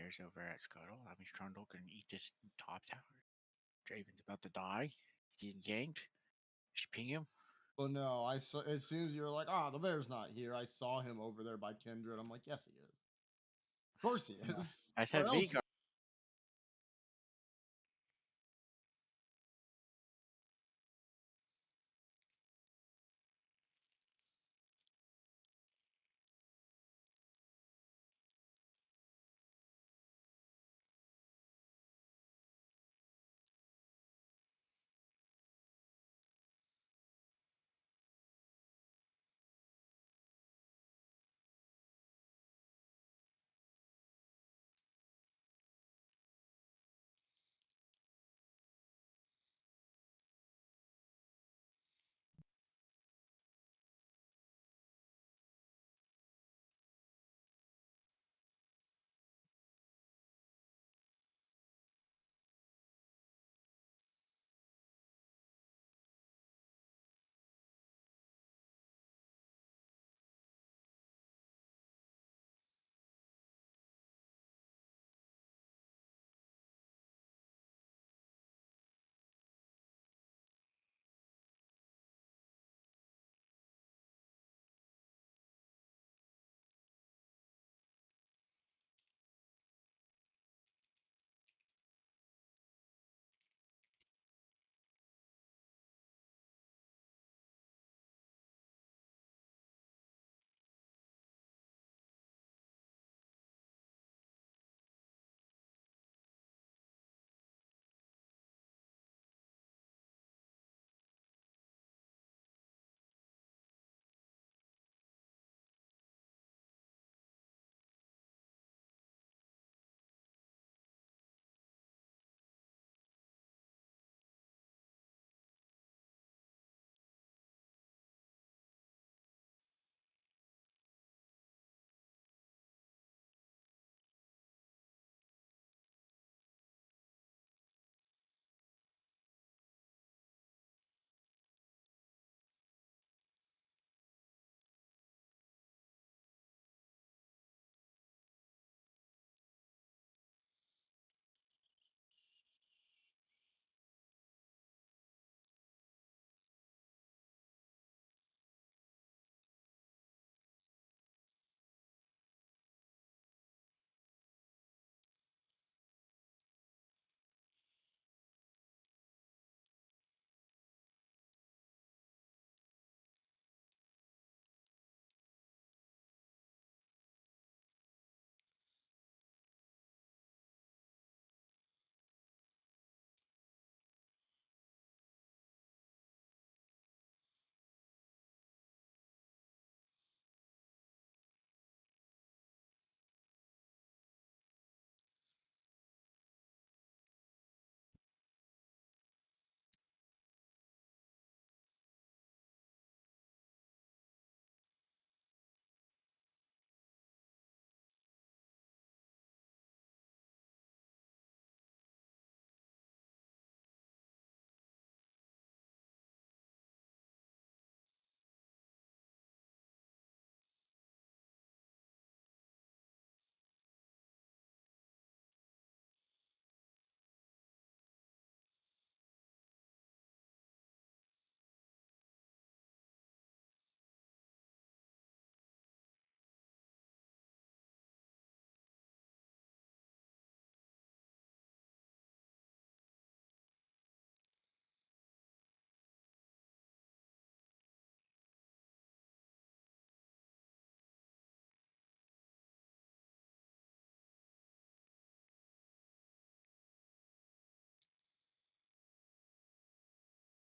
bears over at Scuttle. I mean, Trundle can eat this top tower. Draven's about to die. He's getting ganked. Just ping him. Oh no, I saw as soon as you were like, "Ah, the bear's not here," I saw him over there by Kindred. I'm like, "Yes, he is. Of course he No. is. I Where said else?" Veigar.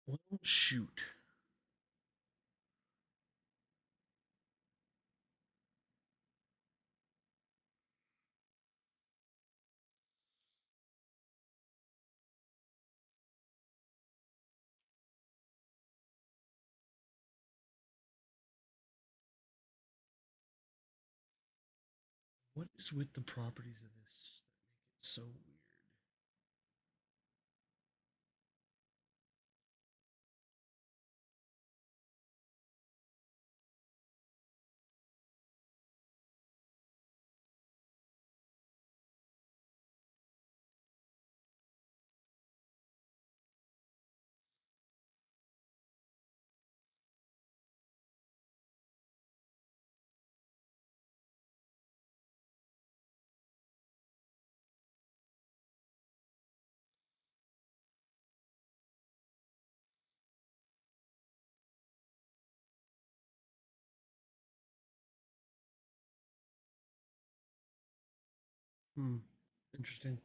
Well, shoot. What is with the properties of this that make it so weird? Hmm. Interesting.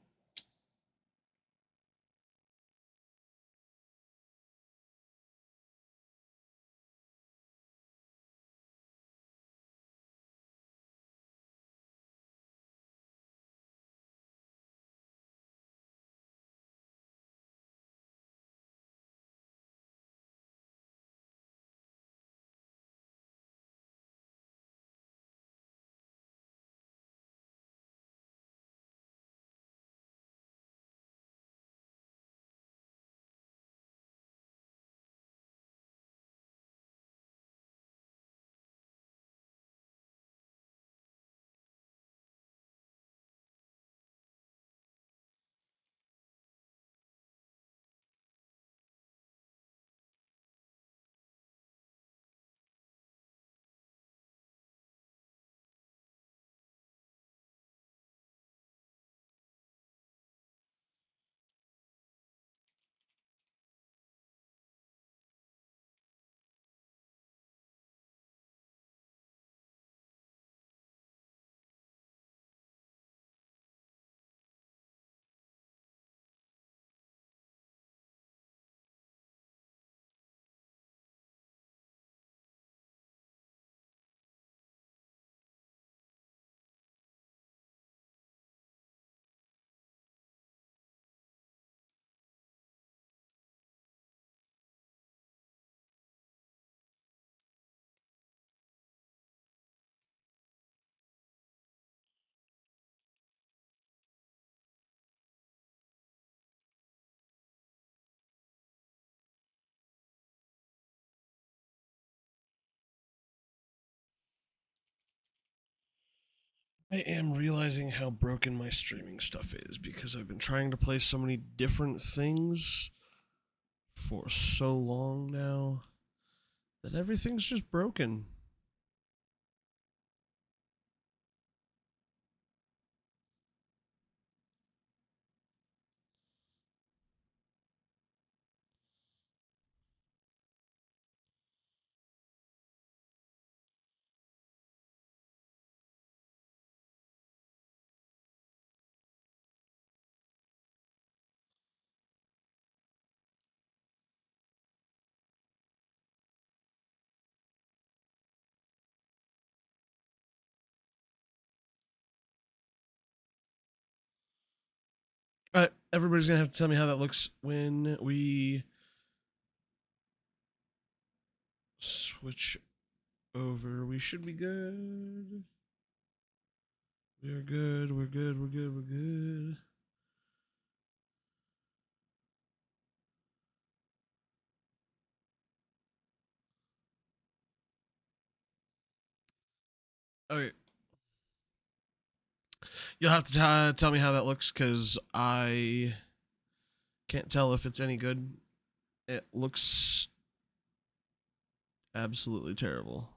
I am realizing how broken my streaming stuff is because I've been trying to play so many different things for so long now that everything's just broken. Everybody's gonna have to tell me how that looks when we switch over. We should be good. We're good. We're good. We're good. We're good. Okay. You'll have to tell me how that looks because I can't tell if it's any good. It looks absolutely terrible.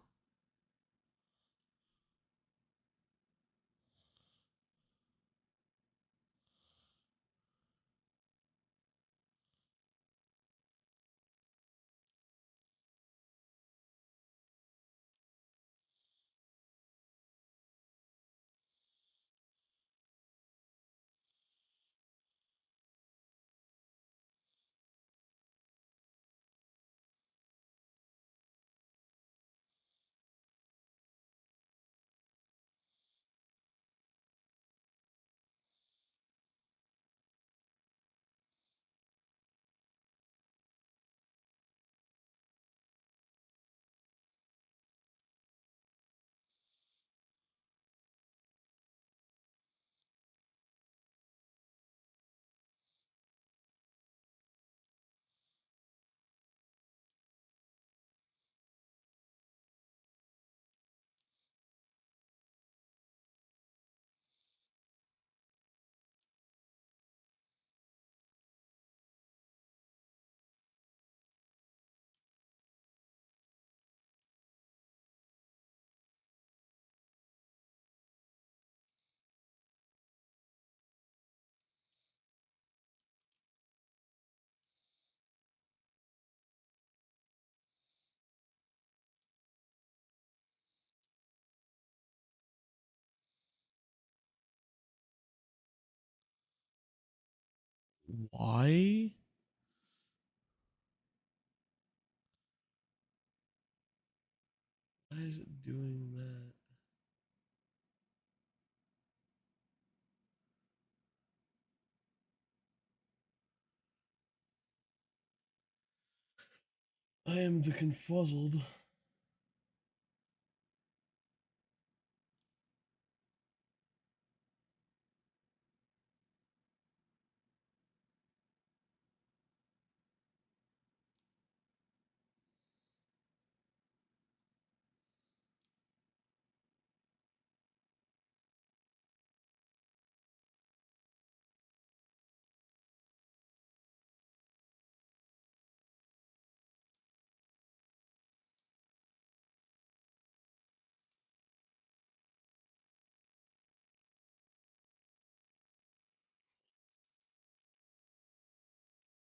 Why? Why is it doing that? I am the confuzzled.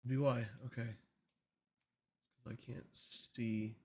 BY, okay. Because I can't see.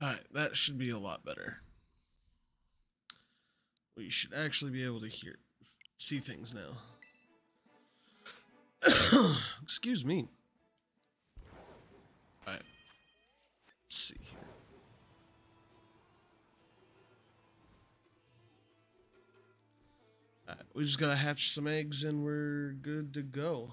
Alright, that should be a lot better. We should actually be able to see things now. Excuse me. Alright, let's see here. Alright, we just gotta hatch some eggs and we're good to go.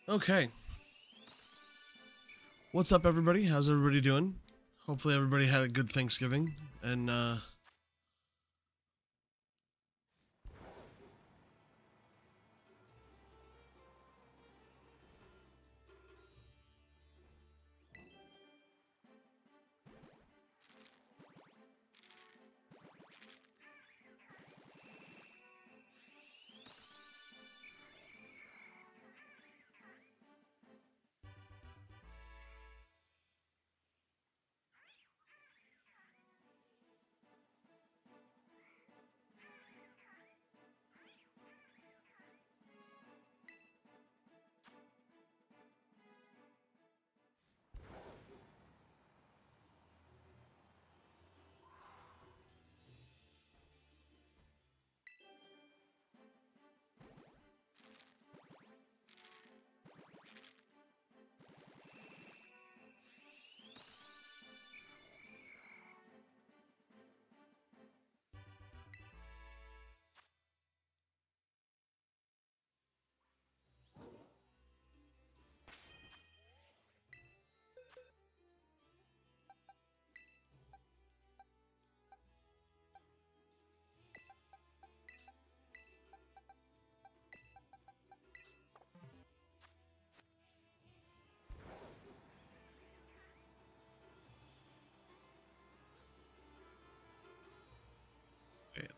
Okay. What's up, everybody? How's everybody doing? Hopefully everybody had a good Thanksgiving. And,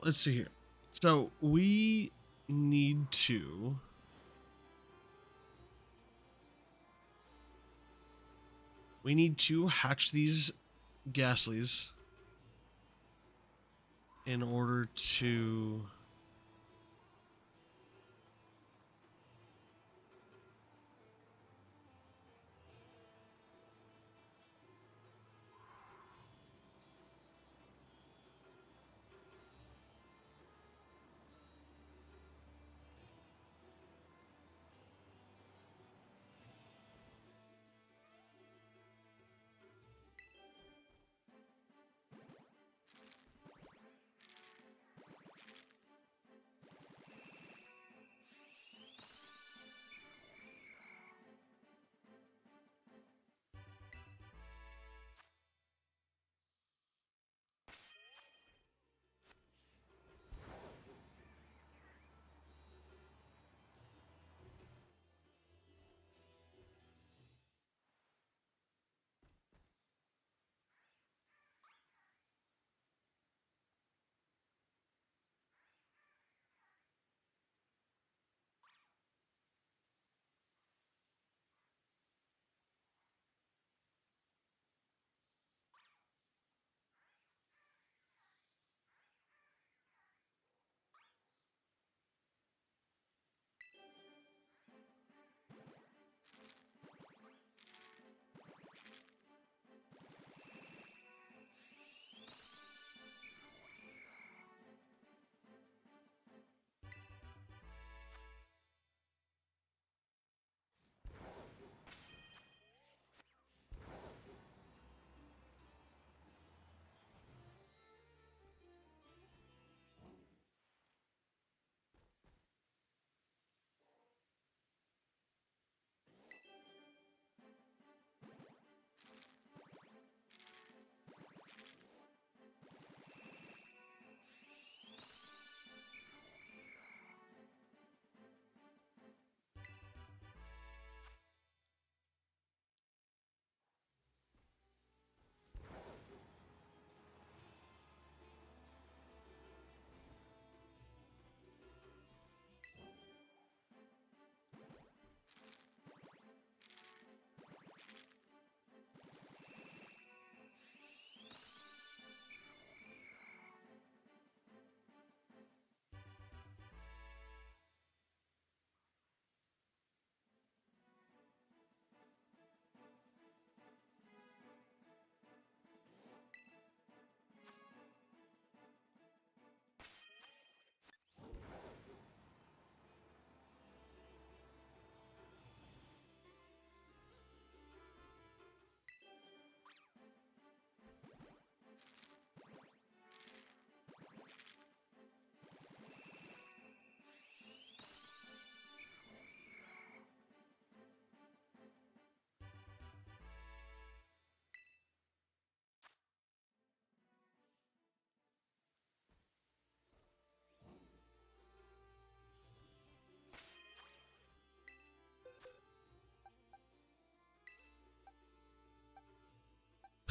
let's see here. So we need to hatch these ghastlies in order to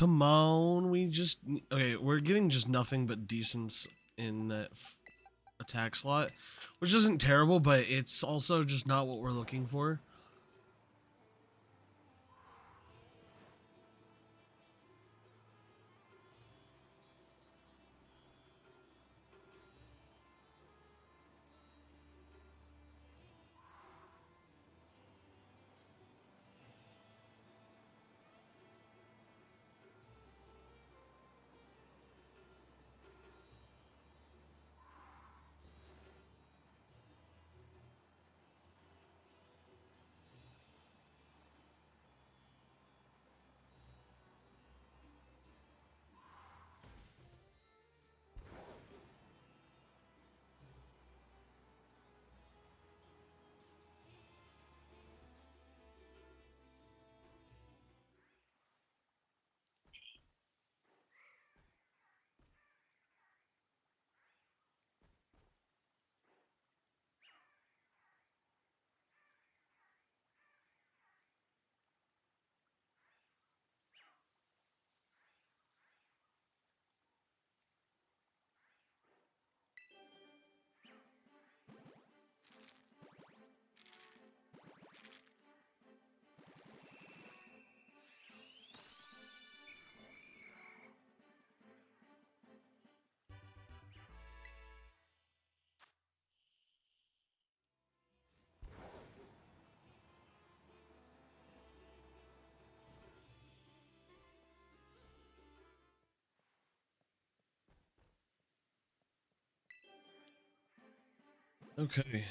come on. Okay. We're getting just nothing but decents in that attack slot, which isn't terrible, but it's also just not what we're looking for. Okay.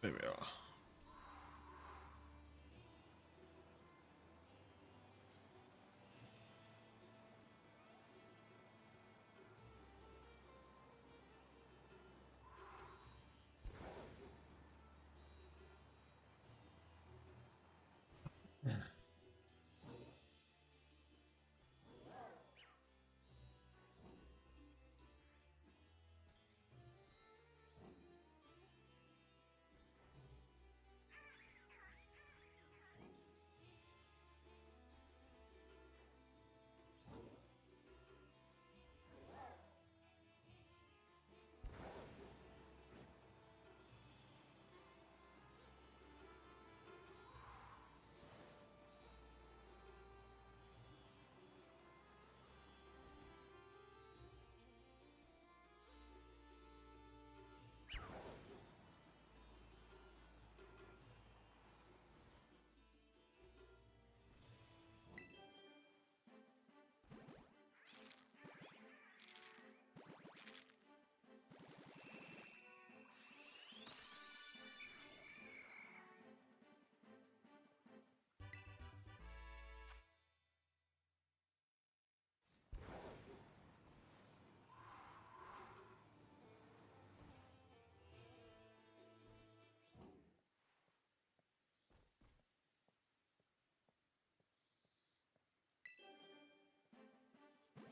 There we are.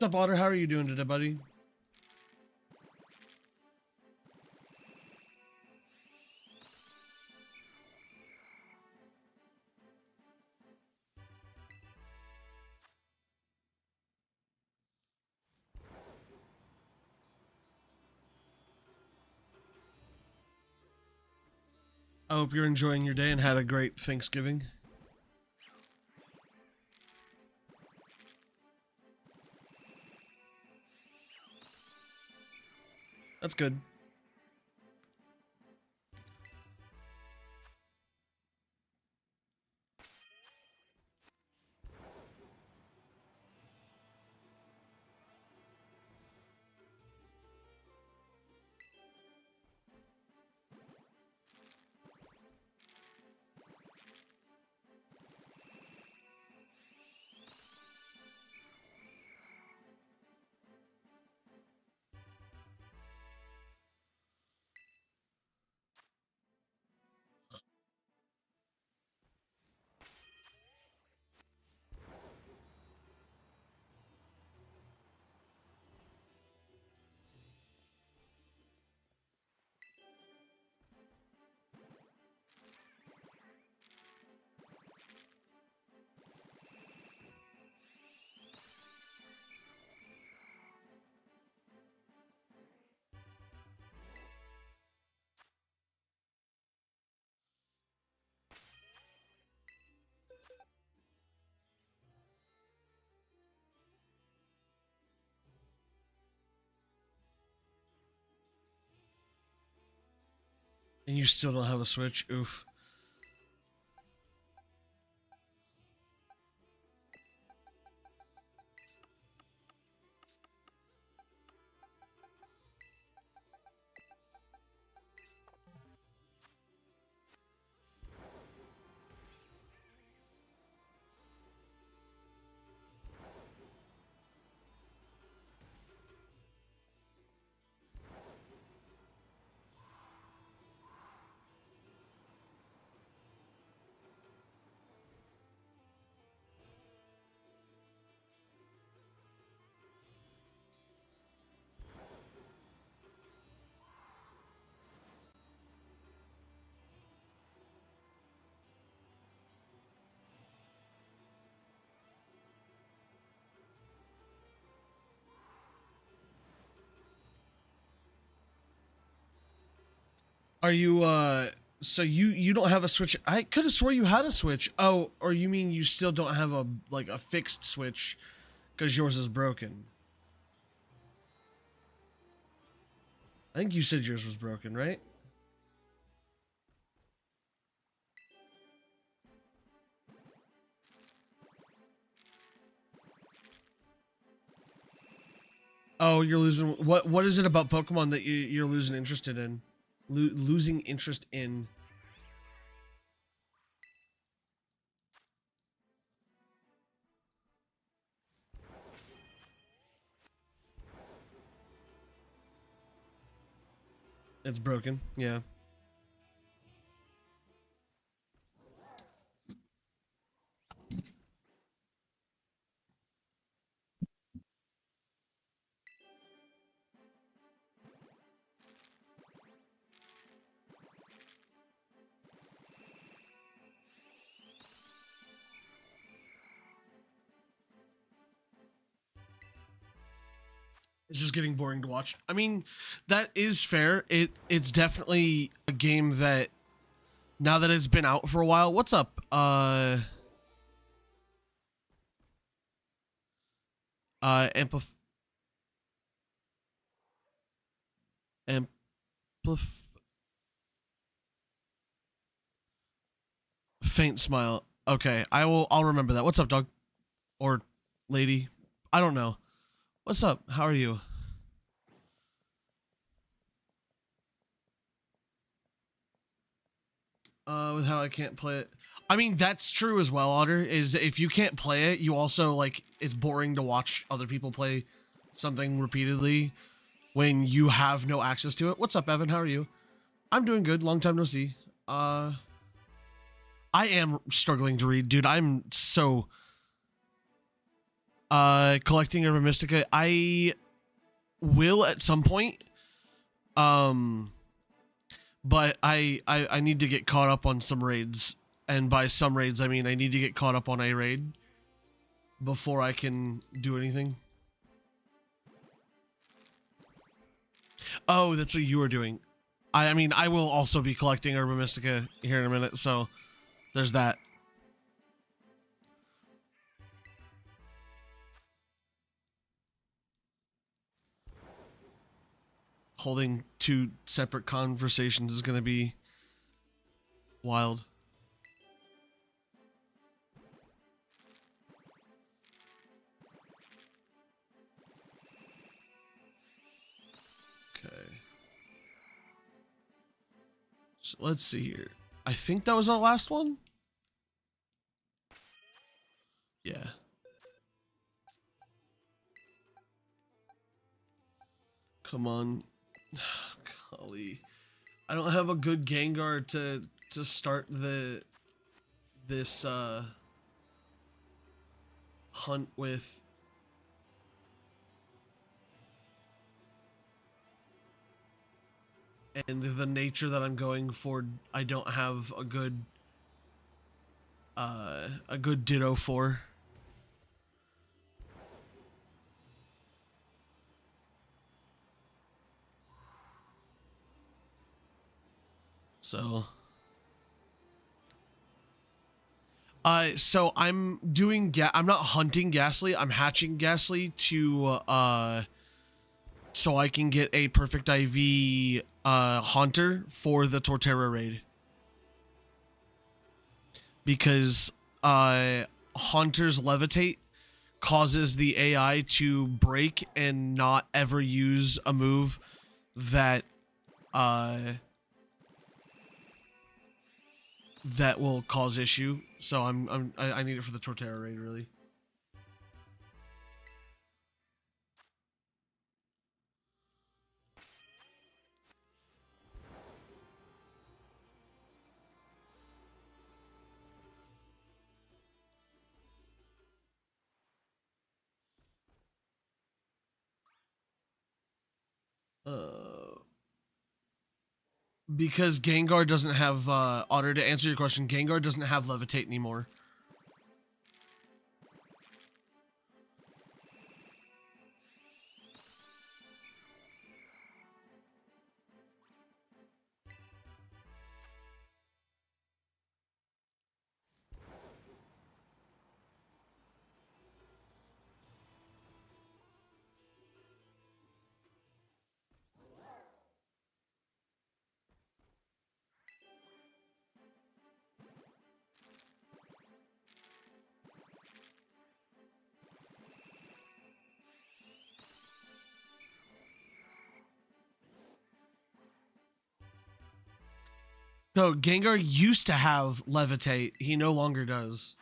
What's up, Otter? How are you doing today, buddy? I hope you're enjoying your day and had a great Thanksgiving. That's good. And you still don't have a Switch? Oof. Are you so you don't have a Switch? I could have swore you had a Switch. Oh, or you mean you still don't have a like a fixed Switch because yours is broken? I think you said yours was broken, right? Oh, you're losing. What is it about Pokemon that you're losing interested in? losing interest in. It's broken. Yeah. It's just getting boring to watch. I mean, that is fair. It's definitely a game that now that it's been out for a while. What's up? Amplif amplif faint smile. Okay, I'll remember that. What's up, dog? Or lady? I don't know. What's up? How are you? With how I can't play it. I mean, that's true as well, Otter, is if you can't play it, you also, like, it's boring to watch other people play something repeatedly when you have no access to it. What's up, Evan? How are you? I'm doing good. Long time no see. I am struggling to read, dude. I'm so... collecting Urban Mystica. I will at some point. But I need to get caught up on some raids. And by some raids, I mean I need to get caught up on a raid before I can do anything. Oh, that's what you were doing. I mean, I will also be collecting Urban Mystica here in a minute, so there's that. Holding two separate conversations is going to be wild. Okay. So let's see here. I think that was our last one. Yeah. Come on. Golly. I don't have a good Gengar to start this hunt with. And the nature that I'm going for, I don't have a good Ditto for. So so I'm doing I'm not hunting Ghastly, I'm hatching Ghastly to so I can get a perfect IV Haunter for the Torterra raid. Because Haunters Levitate causes the AI to break and not ever use a move that that will cause issue. So I need it for the Torterra raid, really. Because Gengar doesn't have Otter, to answer your question, Gengar doesn't have Levitate anymore. So Gengar used to have levitate. He no longer does.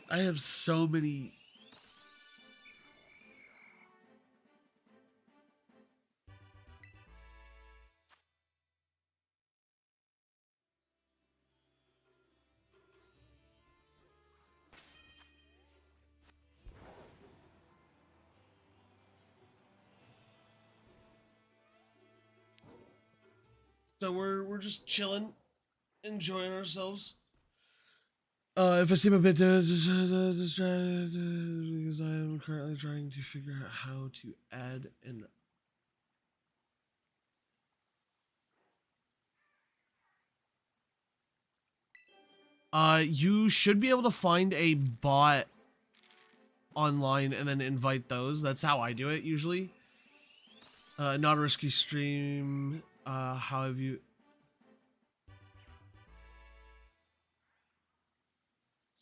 I have so many. So we're just chilling, enjoying ourselves. If I seem a bit distracted, because I am currently trying to figure out how to add an. You should be able to find a bot online and then invite those. That's how I do it usually. Not a risky stream. How have you?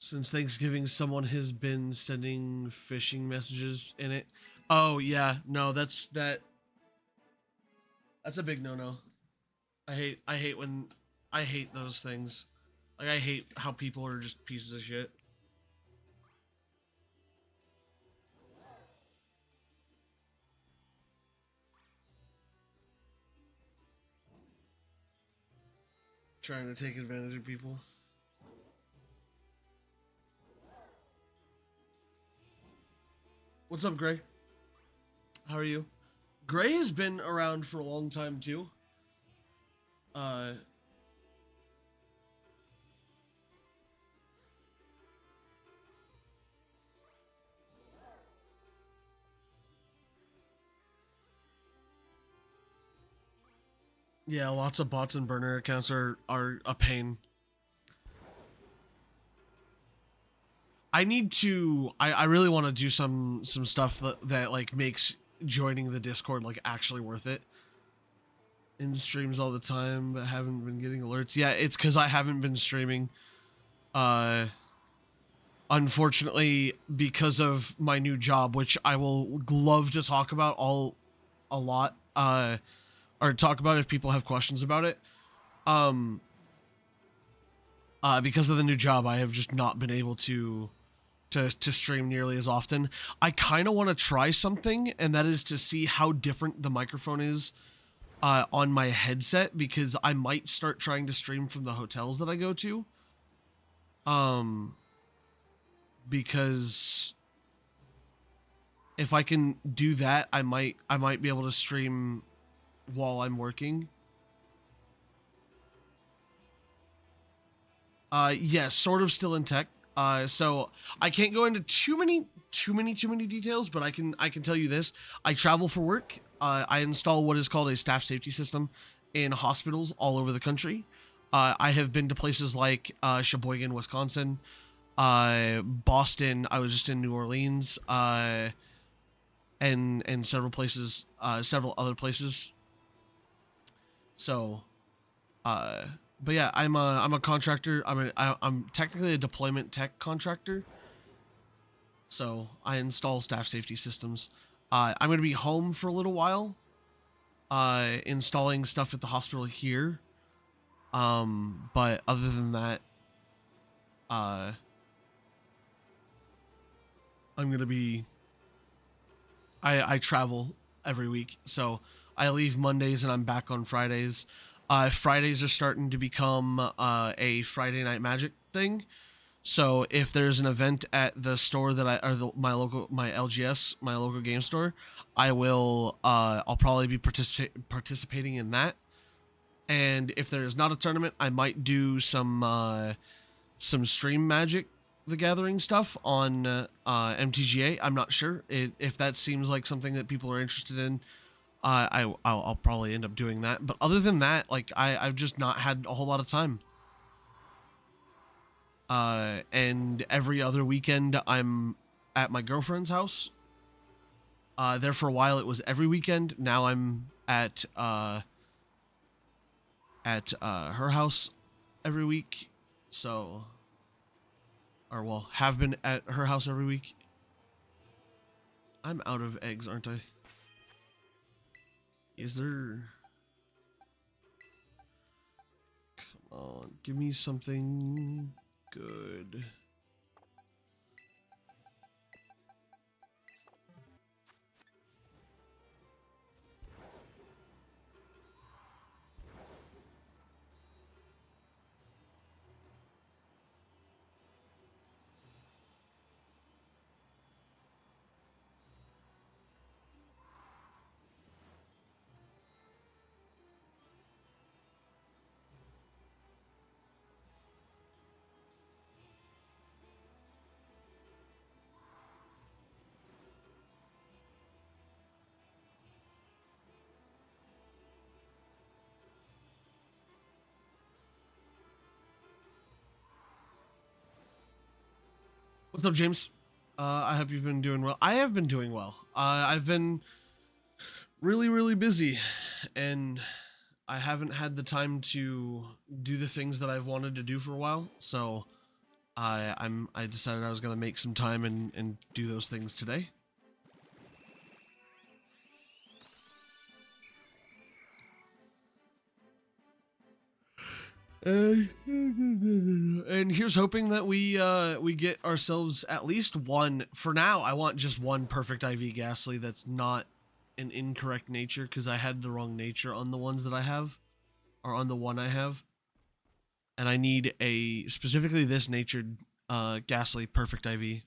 Since Thanksgiving, someone has been sending phishing messages in it. Oh yeah, no, that's a big no-no. I hate those things. Like I hate how people are just pieces of shit. Trying to take advantage of people. What's up, Gray? How are you? Gray has been around for a long time too. Yeah, lots of bots and burner accounts are a pain. I need to. I really want to do some stuff that like makes joining the Discord like actually worth it. In streams all the time, but haven't been getting alerts. Yeah, it's because I haven't been streaming. Unfortunately, because of my new job, which I will love to talk about a lot. Or talk about if people have questions about it. Because of the new job, I have just not been able to stream nearly as often. I kind of want to try something, and that is to see how different the microphone is on my headset, because I might start trying to stream from the hotels that I go to. Because if I can do that, I might be able to stream while I'm working. Yes, sort of still in tech. So I can't go into too many details, but I can tell you this: I travel for work. I install what is called a staff safety system in hospitals all over the country. I have been to places like Sheboygan, Wisconsin, Boston. I was just in New Orleans, and several places, several other places. So, but yeah, I'm a contractor. I'm technically a deployment tech contractor. So I install staff safety systems. I'm gonna be home for a little while, installing stuff at the hospital here. But other than that, I'm gonna be. I travel every week, so I leave Mondays and I'm back on Fridays. Fridays are starting to become a Friday Night Magic thing. So if there's an event at the store that my LGS, my local game store, I'll probably be participating in that. And if there is not a tournament, I might do some stream Magic the Gathering stuff on MTGA. I'm not sure if that seems like something that people are interested in. I'll probably end up doing that. But other than that, like I've just not had a whole lot of time. And every other weekend I'm at my girlfriend's house. There for a while it was every weekend. Now I'm at at her house every week. So, or well, have been at her house every week. I'm out of eggs, aren't I? Is there... Come on, give me something good. What's up, James? I hope you've been doing well. I have been doing well. I've been really busy, and I haven't had the time to do the things that I've wanted to do for a while. So I decided I was gonna make some time and do those things today. And here's hoping that we get ourselves at least one. For now, I want just one perfect IV Ghastly that's not an incorrect nature, because I had the wrong nature on the ones that I have, or on the one I have. And I need a specifically this natured Ghastly perfect IV.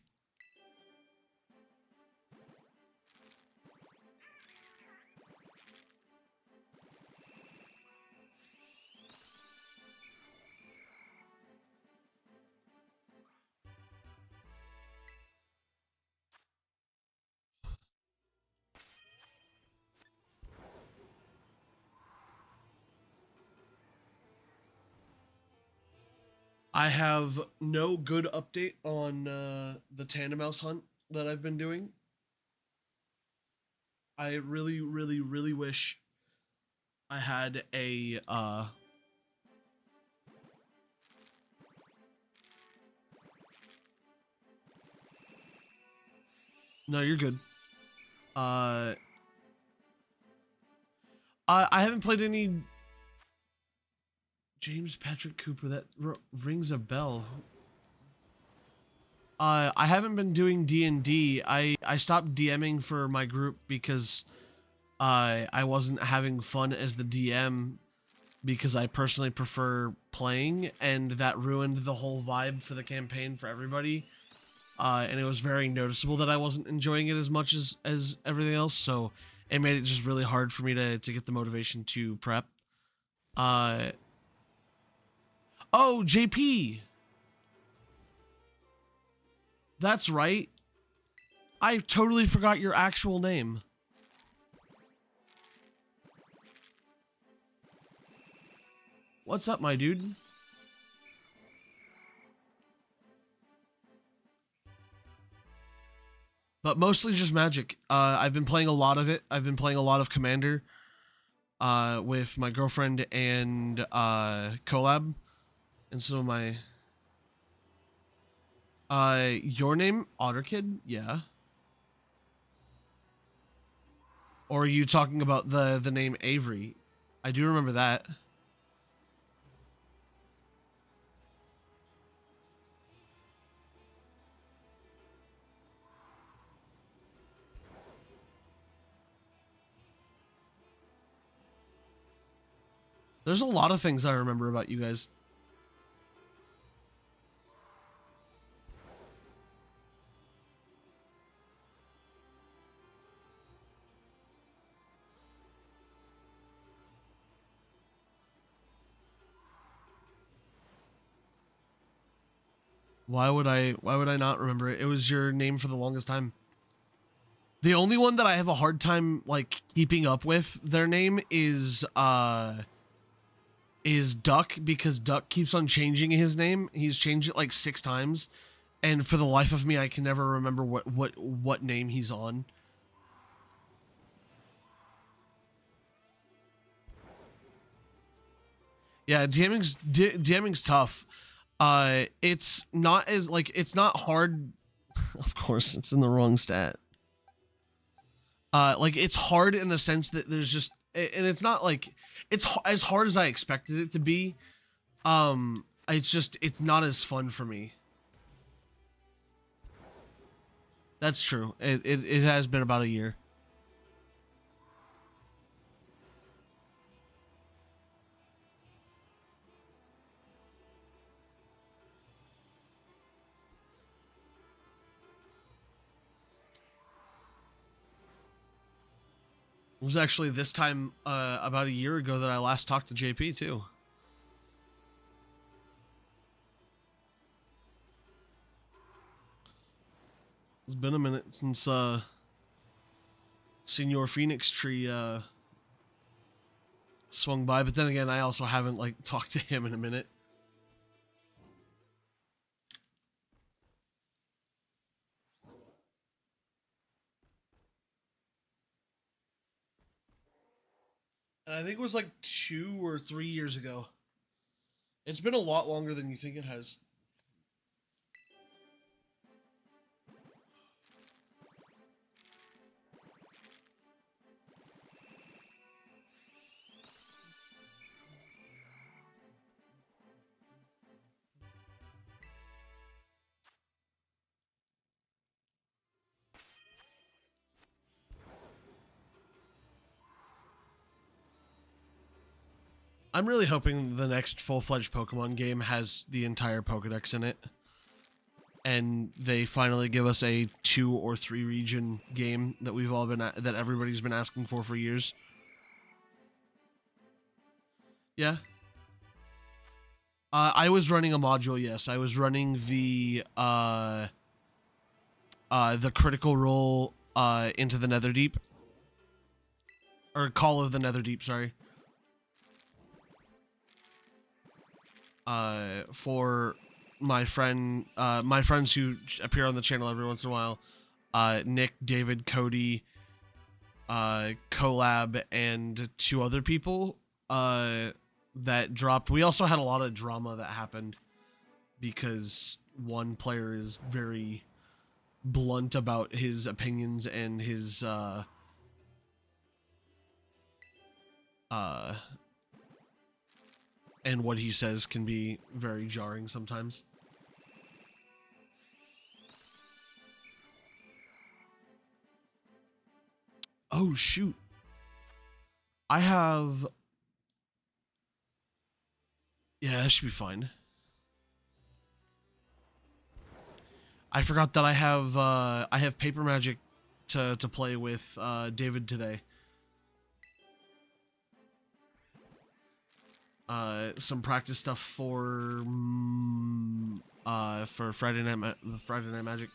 I have no good update on the tandem mouse hunt that I've been doing. I really wish I had a No, you're good. I haven't played any James Patrick Cooper. That rings a bell. I haven't been doing D&D. I stopped DMing for my group because I wasn't having fun as the DM, because I personally prefer playing, and that ruined the whole vibe for the campaign for everybody. And it was very noticeable that I wasn't enjoying it as much as everything else, so it made it just really hard for me to get the motivation to prep. Oh, JP! That's right. I totally forgot your actual name. What's up, my dude? But mostly just Magic. I've been playing a lot of it. I've been playing a lot of Commander with my girlfriend and collab. And some of my... your name? Otterkid? Yeah. Or are you talking about the name Avery? I do remember that. There's a lot of things I remember about you guys. Why would I not remember it? It was your name for the longest time. The only one that I have a hard time like keeping up with their name is Duck, because Duck keeps on changing his name. He's changed it like 6 times, and for the life of me I can never remember what name he's on. Yeah, DMing's tough. It's not as like it's not hard. Of course, it's in the wrong stat. Like it's hard in the sense that there's just, and it's not like it's as hard as I expected it to be. It's not as fun for me. That's true. It has been about a year. It was actually this time about a year ago that I last talked to JP too. It's been a minute since Senior Phoenix Tree swung by, but then again, I also haven't like talked to him in a minute. And I think it was like 2 or 3 years ago. It's been a lot longer than you think it has. I'm really hoping the next full-fledged Pokemon game has the entire Pokedex in it. And they finally give us a 2 or 3 region game that that everybody's been asking for years. Yeah. I was running a module, yes. I was running the Critical Role into the Netherdeep. Or Call of the Netherdeep, sorry. For my friends who appear on the channel every once in a while, Nick, David, Cody, Collab, and 2 other people that dropped. We also had a lot of drama that happened because one player is very blunt about his opinions and his and what he says can be very jarring sometimes. Oh shoot. I have... Yeah, that should be fine. I forgot that I have Paper Magic to play with David today. Some practice stuff for Friday Night Magic.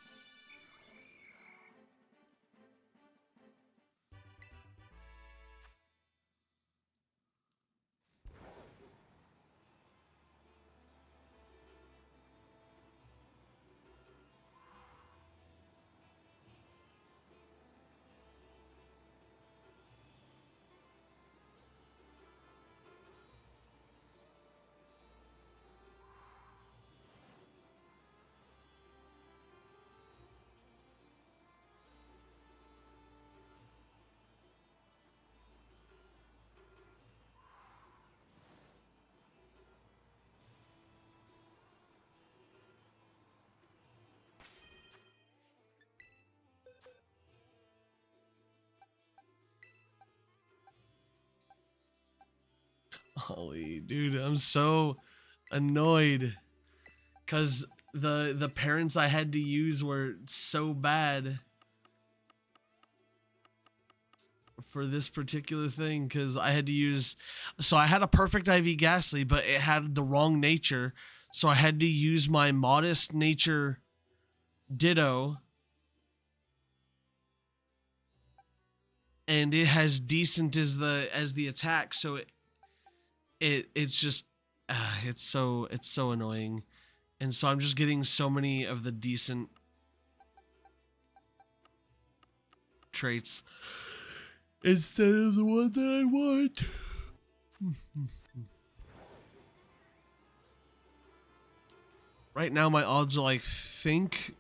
Holy dude, I'm so annoyed because the parents I had to use were so bad for this particular thing, because I had to use, so I had a perfect IV Ghastly, but it had the wrong nature, so I had to use my modest nature Ditto, and it has decent as the attack, so it's just it's so annoying. And so I'm just getting so many of the decent traits instead of the one that I want. Right now my odds are, I think,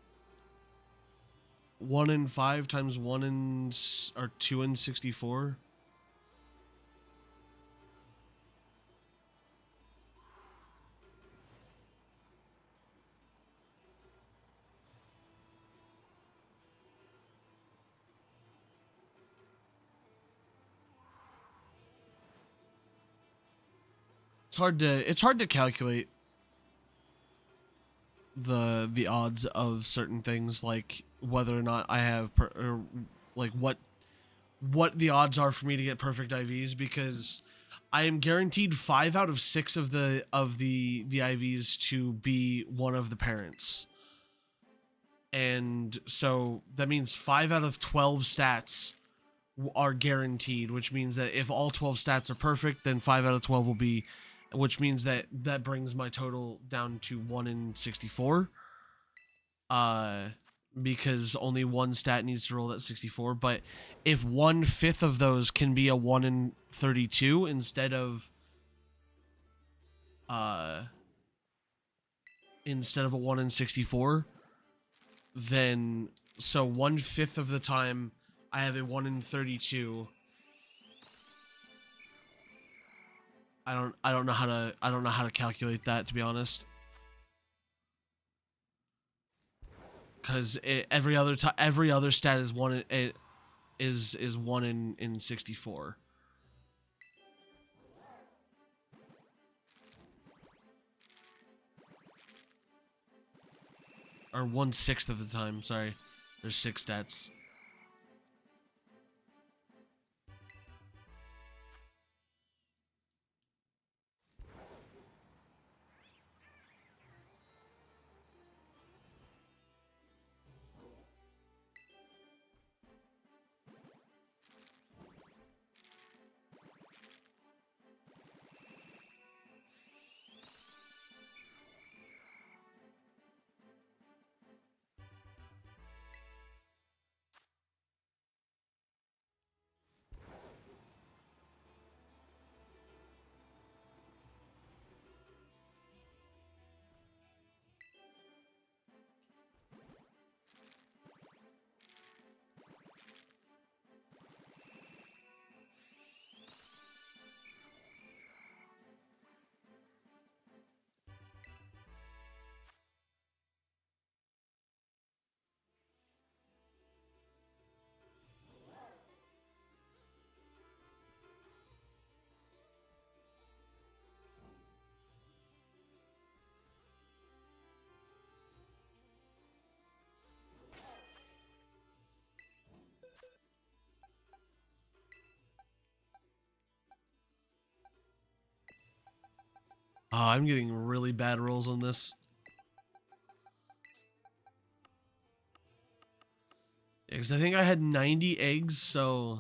1 in 5 times 1 in... or 2 in 64. It's hard to calculate the odds of certain things, like whether or not I have or like what the odds are for me to get perfect IVs, because I am guaranteed 5 out of 6 of the IVs to be one of the parents. And so that means 5 out of 12 stats are guaranteed, which means that if all 12 stats are perfect, then 5 out of 12 will be, which means that brings my total down to 1 in 64. Because only one stat needs to roll that 64. But if 1/5 of those can be a 1 in 32 instead of a 1 in 64, then so 1/5 of the time I have a 1 in 32. I don't know how to calculate that, to be honest. Because every other stat is 1 is 1 in 64. Or 1/6 of the time, sorry. There's 6 stats. I'm getting really bad rolls on this. Because I think I had 90 eggs, so...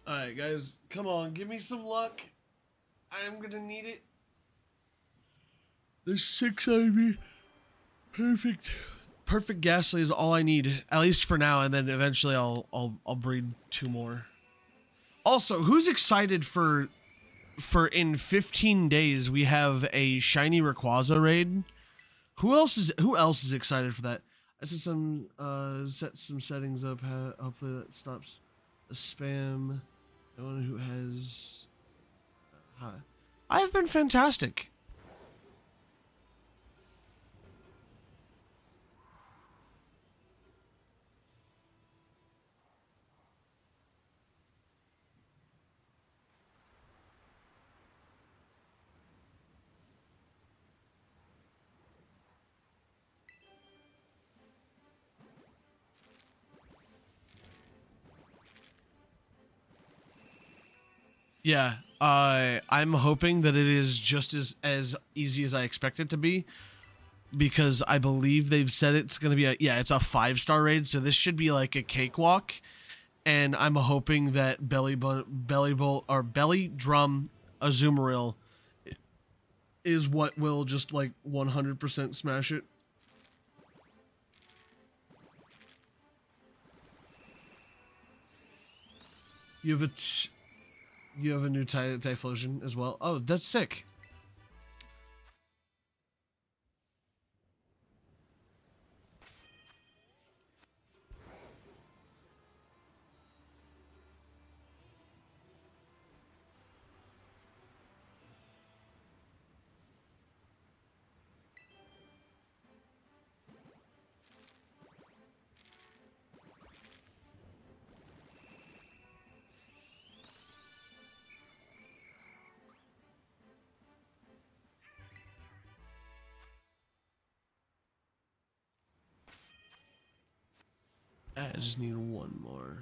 Alright, guys, come on, give me some luck. I'm gonna need it. There's 6 IV. Perfect. Perfect ghastly is all I need, at least for now, and then eventually I'll breed 2 more. Also, who's excited for in 15 days we have a shiny Rayquaza raid? Who else is excited for that? I set some settings up. Hopefully that stops the spam. No one who has. I have been fantastic. Yeah, I'm hoping that it is just as easy as I expect it to be, because I believe they've said it's going to be it's a 5-star raid, so this should be like a cakewalk, and I'm hoping that belly drum Azumarill is what will just like 100% smash it. You have you have a new Typhlosion as well. Oh, that's sick. I just need one more.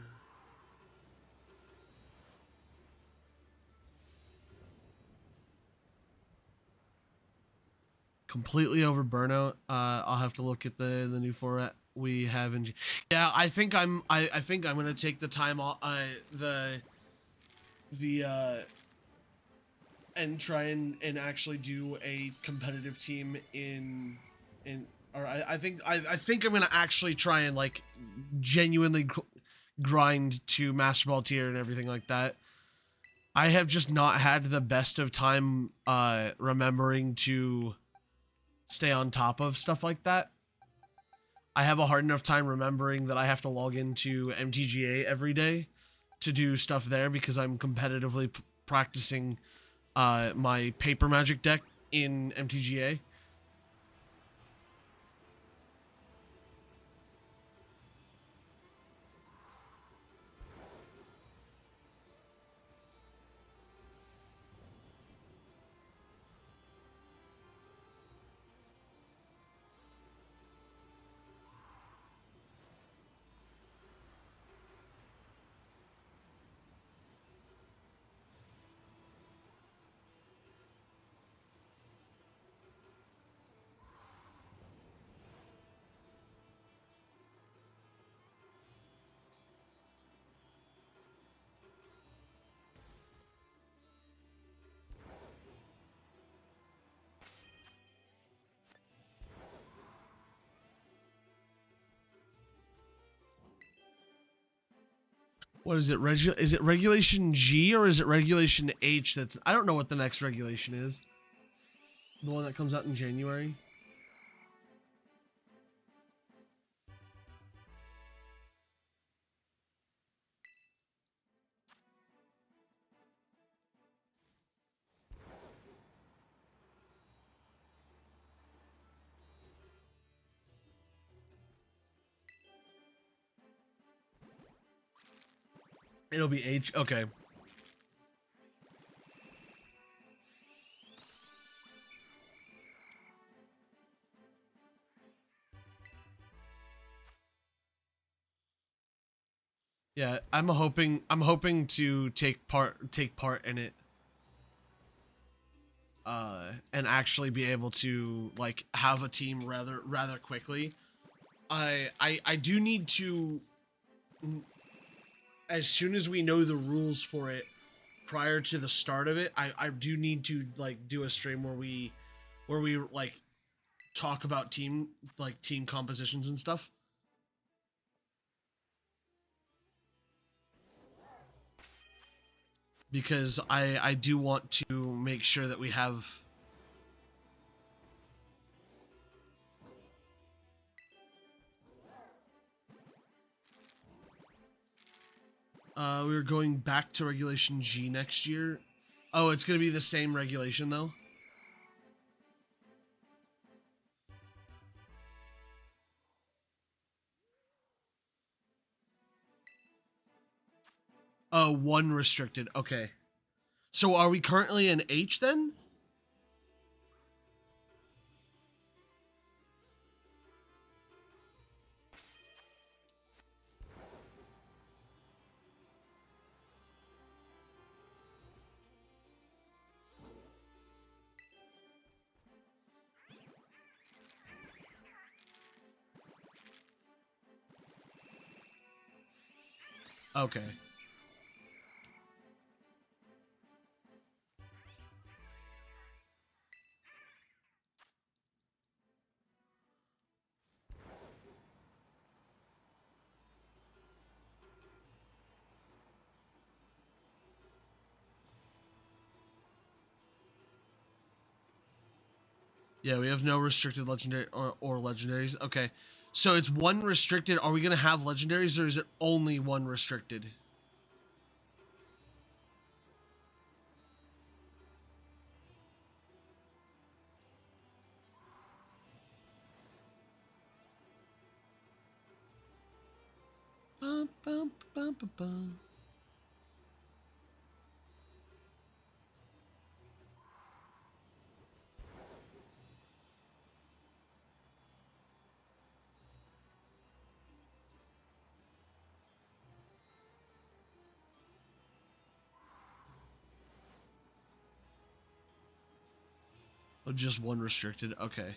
Completely over burnout. I'll have to look at the new format we have in. Yeah, I think I think I'm gonna take the time off. And try and actually do a competitive team in. Or I think I'm gonna actually try and like genuinely grind to Master Ball tier and everything like that. I have just not had the best of time remembering to stay on top of stuff like that. I have a hard enough time remembering that I have to log into MTGA every day to do stuff there because I'm competitively practicing my paper magic deck in MTGA. What is it? Is it Regulation G or is it Regulation H? That's I don't know what the next regulation is. The one that comes out in January. It'll be H. Okay. Yeah, I'm hoping to take part in it. And actually be able to like have a team rather quickly. I do need to, as soon as we know the rules for it prior to the start of it, I do need to like do a stream where we like talk about team compositions and stuff. Because I do want to make sure that we have we're going back to Regulation G next year. Oh, it's gonna be the same regulation though. Oh, one restricted. Okay. So are we currently in H then? Okay. Yeah, we have no restricted legendary or legendaries. Okay. So it's one restricted. Are we going to have legendaries or is it only one restricted? Bum, bum, bum, bum, bum. Oh, just one restricted. Okay.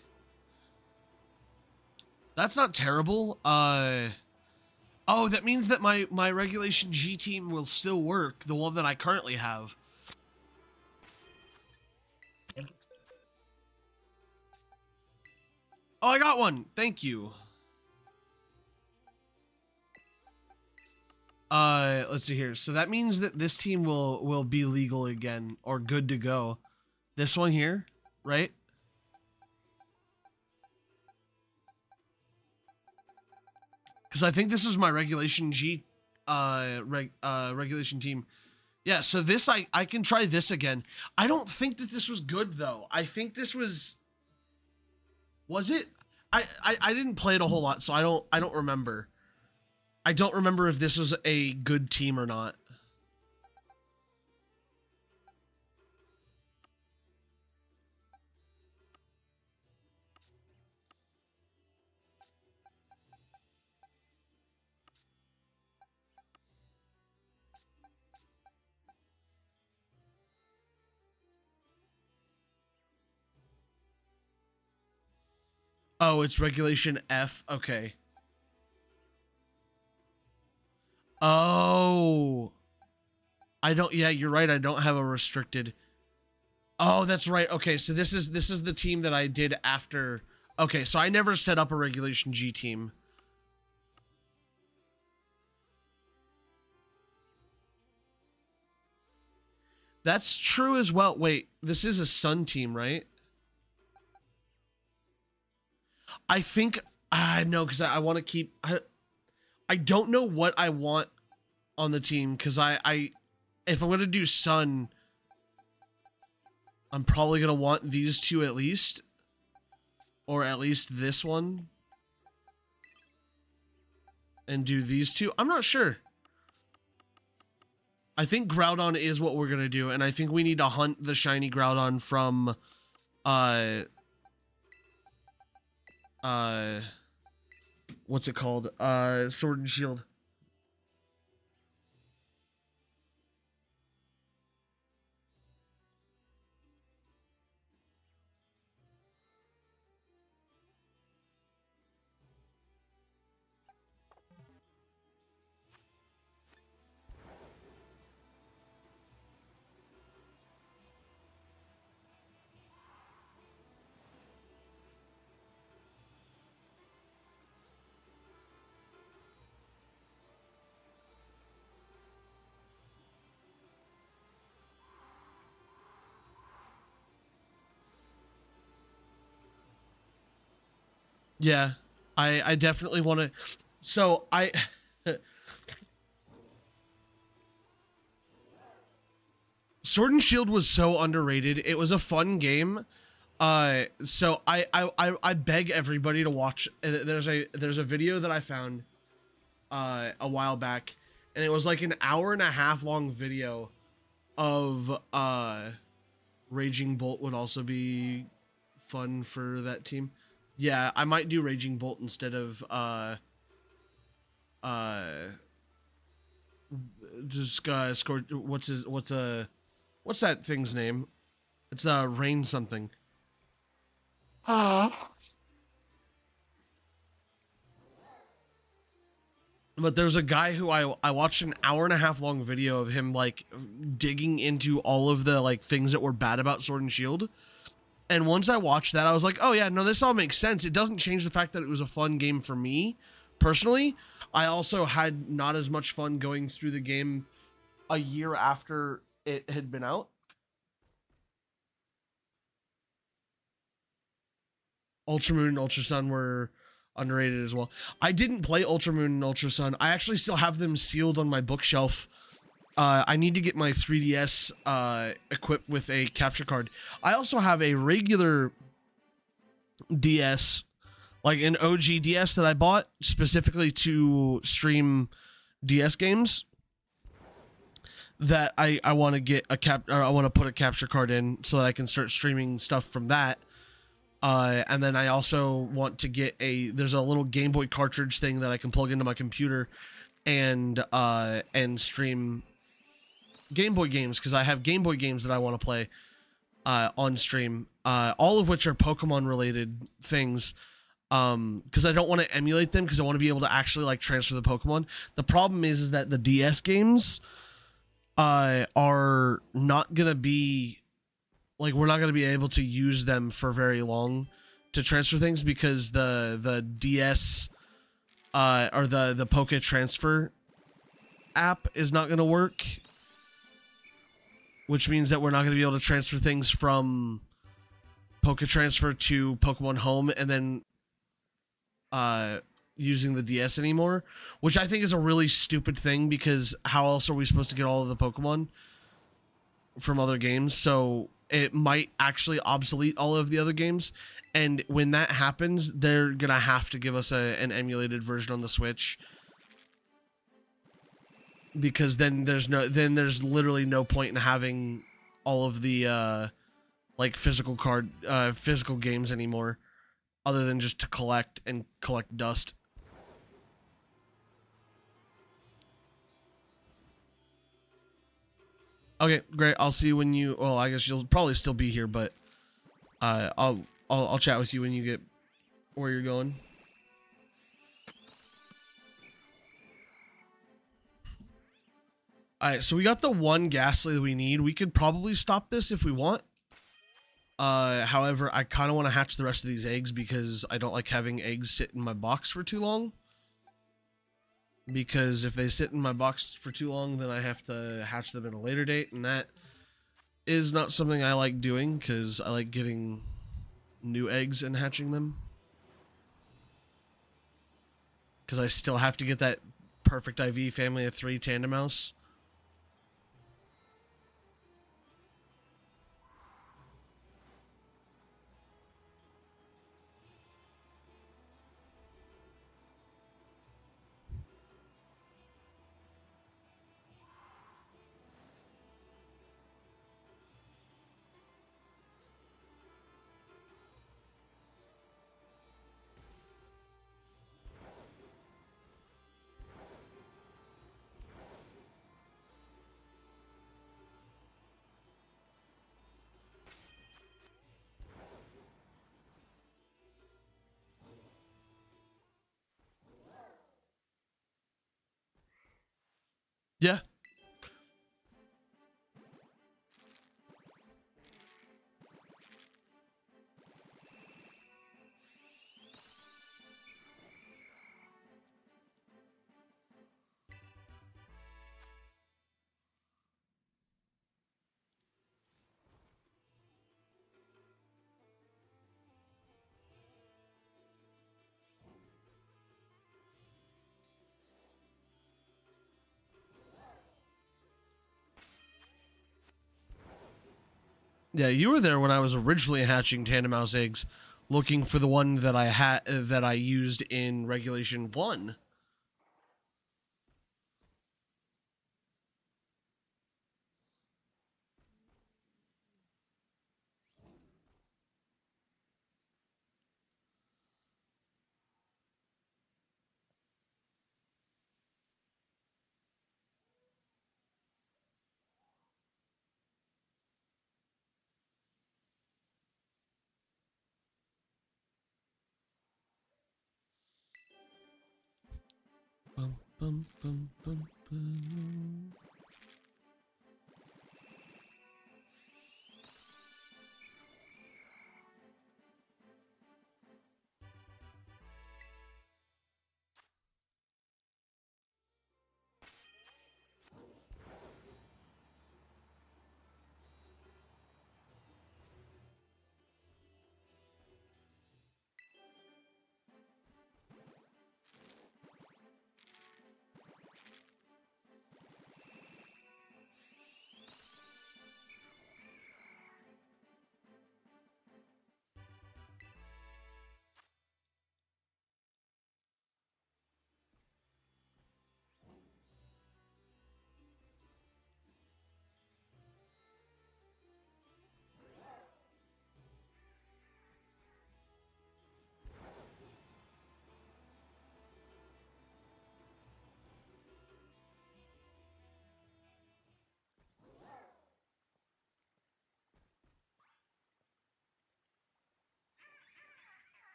That's not terrible. Oh, that means that my regulation G team will still work, the one that I currently have. Oh, I got one. Thank you. Let's see here. So that means that this team will be legal again or good to go. This one here, right? Because I think this is my regulation G, regulation team. Yeah. So this I can try this again. I don't think that this was good though. I think this was it? I didn't play it a whole lot, so I don't remember. I don't remember if this was a good team or not. Oh, it's regulation F. Okay. Oh. I don't yeah, you're right. I don't have a restricted. Oh, that's right. Okay, so this is the team that I did after. Okay, so I never set up a regulation G team. That's true as well. Wait, this is a Sun team, right? I think no, because I want to keep. I don't know what I want on the team because I if I'm gonna do Sun, I'm probably gonna want these two at least, or at least this one, and do these two. I'm not sure. I think Groudon is what we're gonna do, and I think we need to hunt the shiny Groudon from, what's it called? Sword and Shield. Yeah, I definitely want to. So I. Sword and Shield was so underrated. It was a fun game. So I beg everybody to watch. There's a video that I found a while back, and it was like an hour and a half long video of Raging Bolt would also be fun for that team. Yeah, I might do Raging Bolt instead of uh just score. What's that thing's name? It's Rain something. But there's a guy who I watched an hour and a half long video of him like digging into all of the like things that were bad about Sword and Shield. And once I watched that, I was like, oh yeah, no, this all makes sense. It doesn't change the fact that it was a fun game for me personally. I also had not as much fun going through the game a year after it had been out. Ultra Moon and Ultra Sun were underrated as well. I didn't play Ultra Moon and Ultra Sun. I actually still have them sealed on my bookshelf. I need to get my 3DS equipped with a capture card. I also have a regular DS, like an OG DS that I bought specifically to stream DS games. That I want to get I want to put a capture card in so that I can start streaming stuff from that. And then I also want to get there's a little Game Boy cartridge thing that I can plug into my computer and stream Game Boy games, because I have Game Boy games that I want to play on stream, all of which are Pokemon related things, because I don't want to emulate them, because I want to be able to actually like transfer the Pokemon. The problem is that the DS games are not gonna be like, we're not gonna be able to use them for very long to transfer things, because the DS or the Poke Transfer app is not gonna work, which means that we're not gonna be able to transfer things from Poke Transfer to Pokemon Home and then using the DS anymore, which I think is a really stupid thing, because how else are we supposed to get all of the Pokemon from other games? So it might actually obsolete all of the other games, and when that happens, they're gonna have to give us an emulated version on the Switch, because then there's literally no point in having all of the like physical games anymore, other than just to collect dust. Okay, great. I'll see you when you. Well, I guess you'll probably still be here, but I'll chat with you when you get where you're going. All right, so we got the one ghastly that we need. We could probably stop this if we want. However, I kind of want to hatch the rest of these eggs, because I don't like having eggs sit in my box for too long. Because if they sit in my box for too long, then I have to hatch them at a later date, and that is not something I like doing, because I like getting new eggs and hatching them. Because I still have to get that perfect IV family of 3 tandem mouse. Yeah. Yeah, you were there when I was originally hatching tandem mouse eggs, looking for the one that I used in Regulation 1. Bum, bum, bum, bum.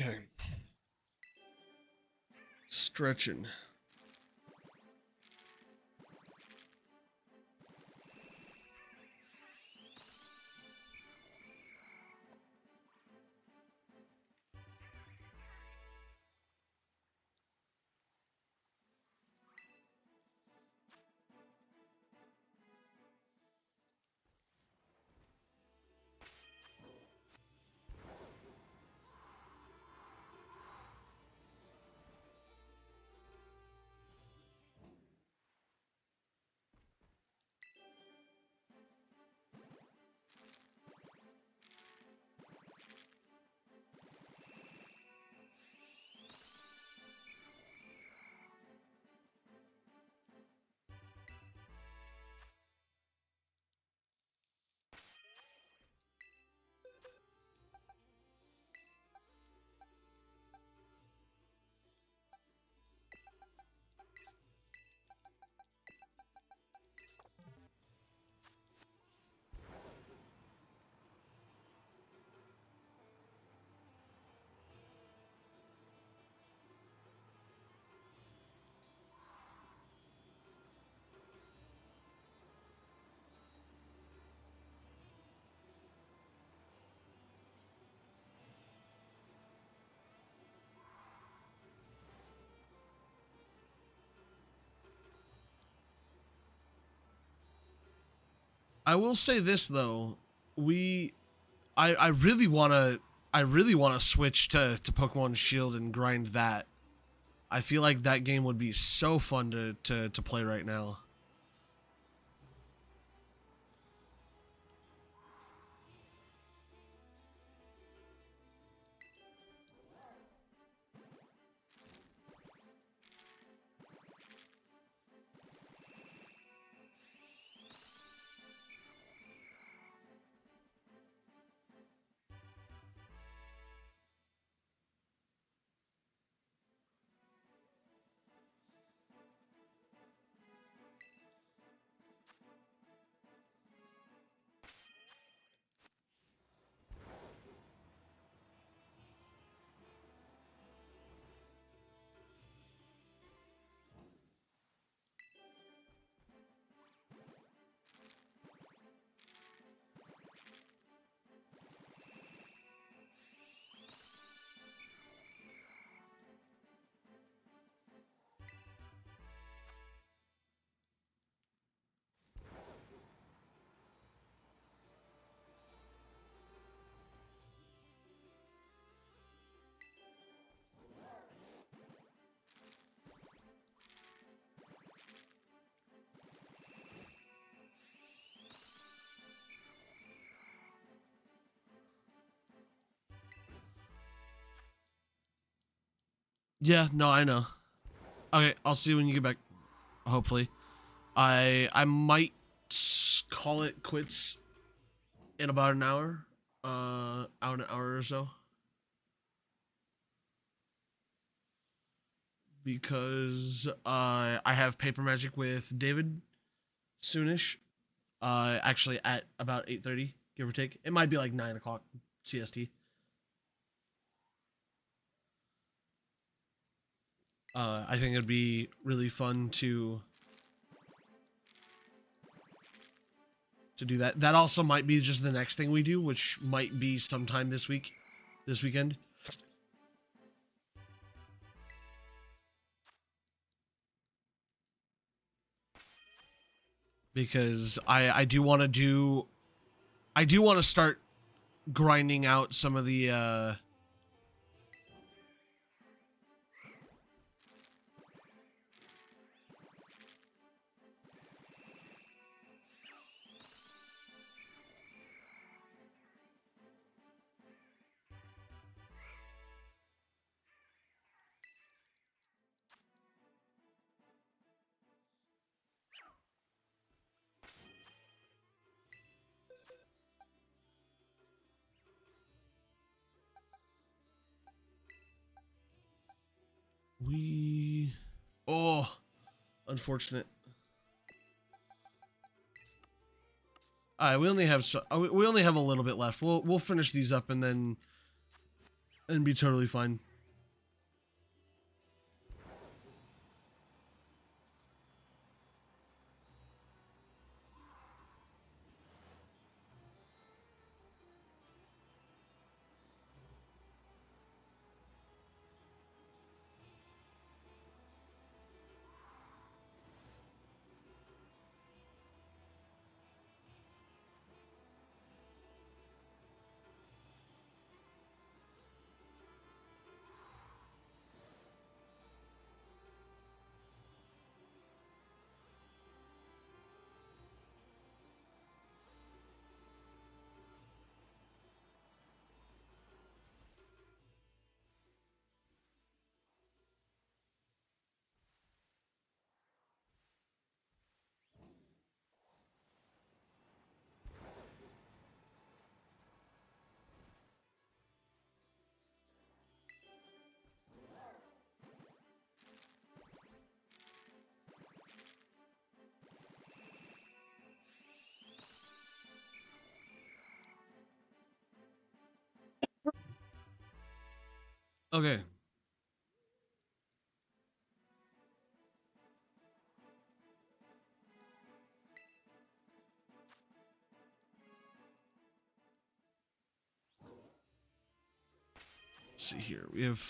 Okay. Stretching. I will say this though, we, I really wanna switch to Pokemon Shield and grind that. I feel like that game would be so fun to play right now. Yeah, no, I know. Okay, I'll see you when you get back. Hopefully, I might call it quits in about an hour, out an hour or so, because I have paper magic with David soonish. Actually at about 8:30, give or take. It might be like 9 o'clock CST. I think it'd be really fun to do that. That also might be just the next thing we do, which might be sometime this weekend. Because I do want to start grinding out some of the oh, unfortunate. We only have we only have a little bit left. We'll finish these up and be totally fine. Okay. Let's see here. We have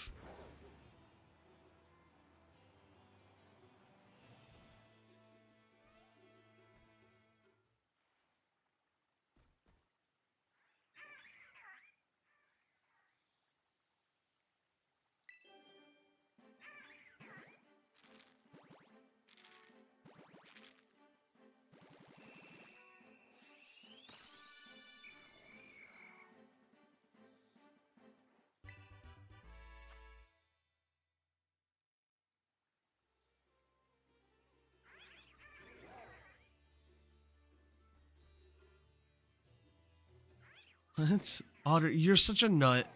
That's Otter. You're such a nut.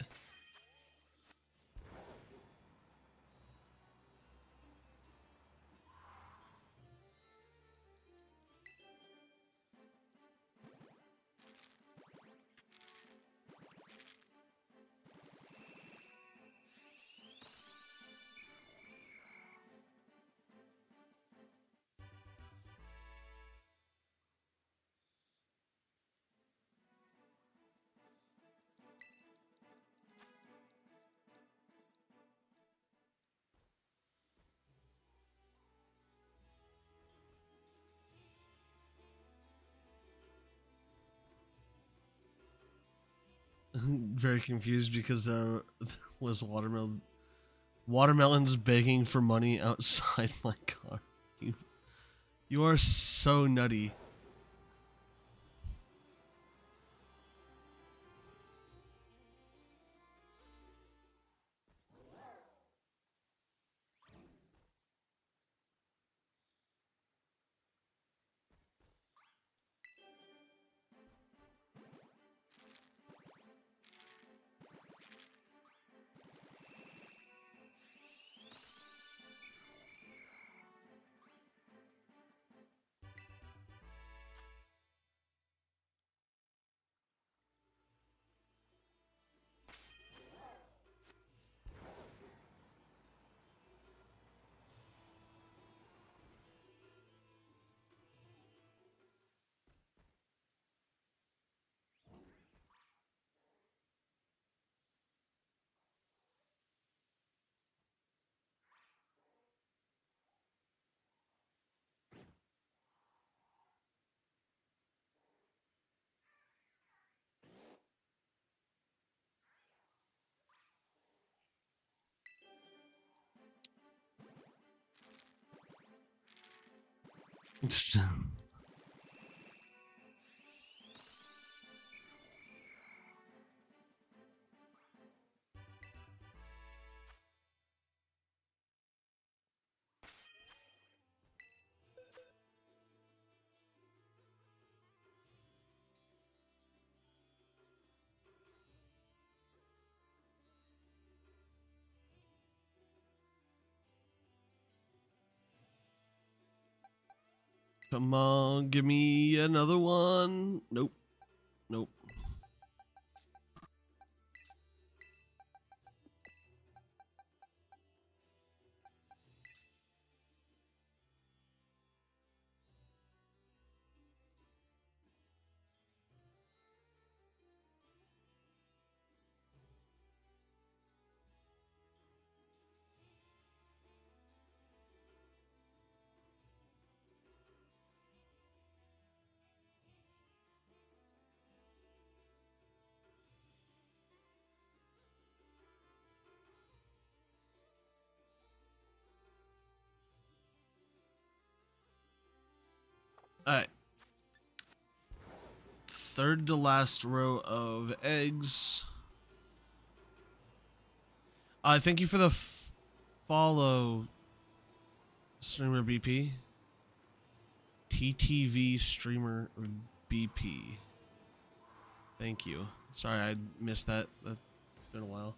Very confused because there was watermelons begging for money outside my car. You are so nutty. Come on, give me another one. Nope. Nope. Alright. Third to last row of eggs. Thank you for the follow, streamer BP. TTV streamer BP. Thank you. Sorry, I missed that. It's been a while.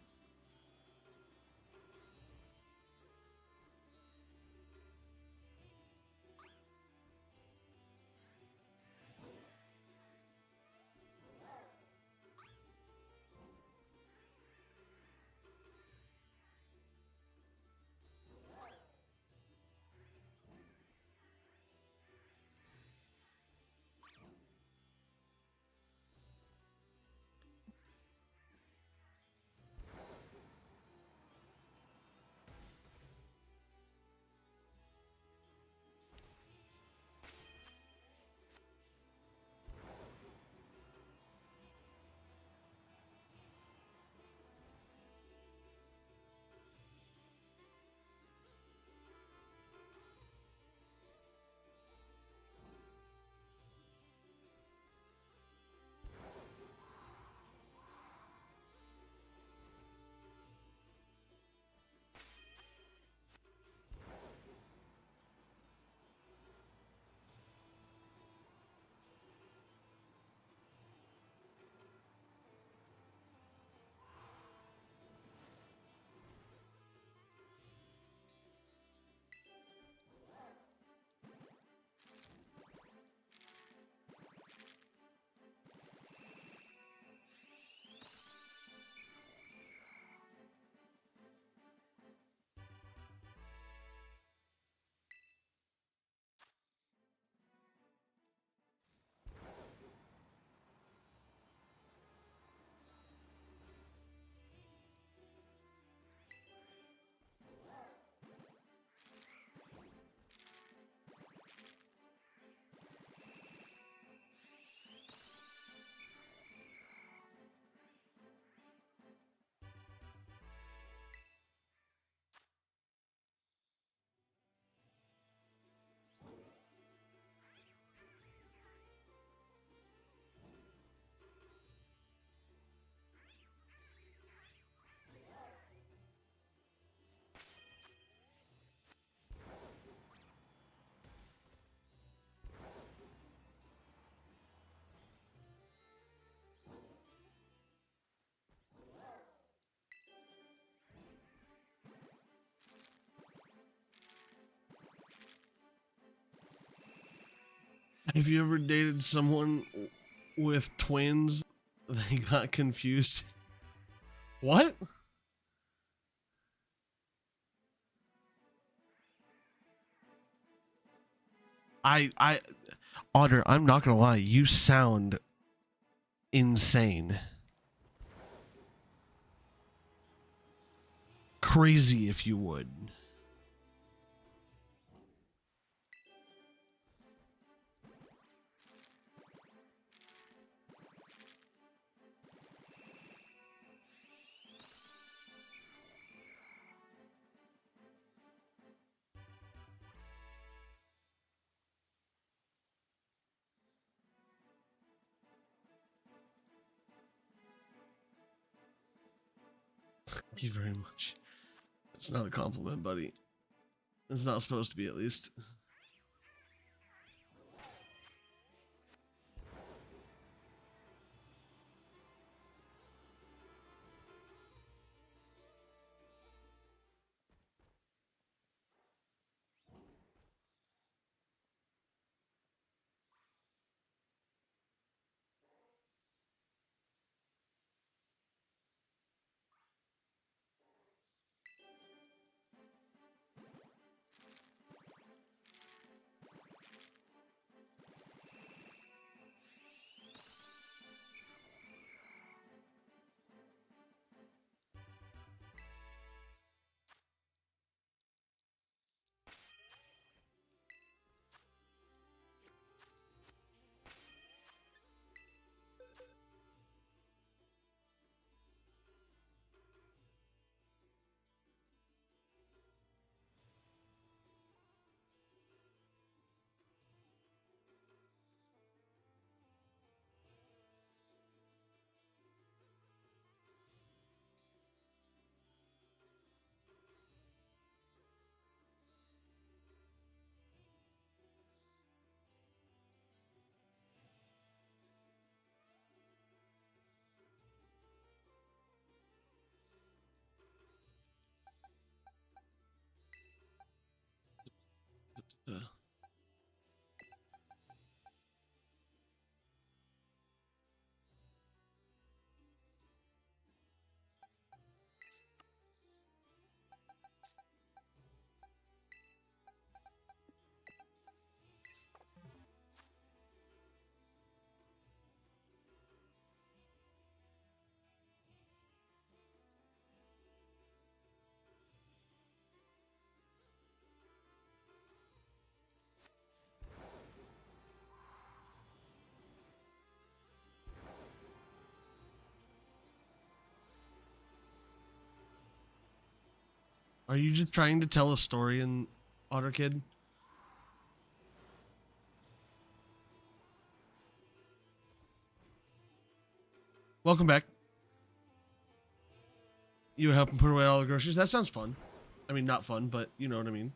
Have you ever dated someone with twins? They got confused. What? Otter, I'm not gonna lie, you sound insane. Crazy if you would. Thank you very much. It's not a compliment, buddy. It's not supposed to be, at least. Are you just trying to tell a story in Otter Kid? Welcome back. You were helping put away all the groceries? That sounds fun. I mean, not fun, but you know what I mean.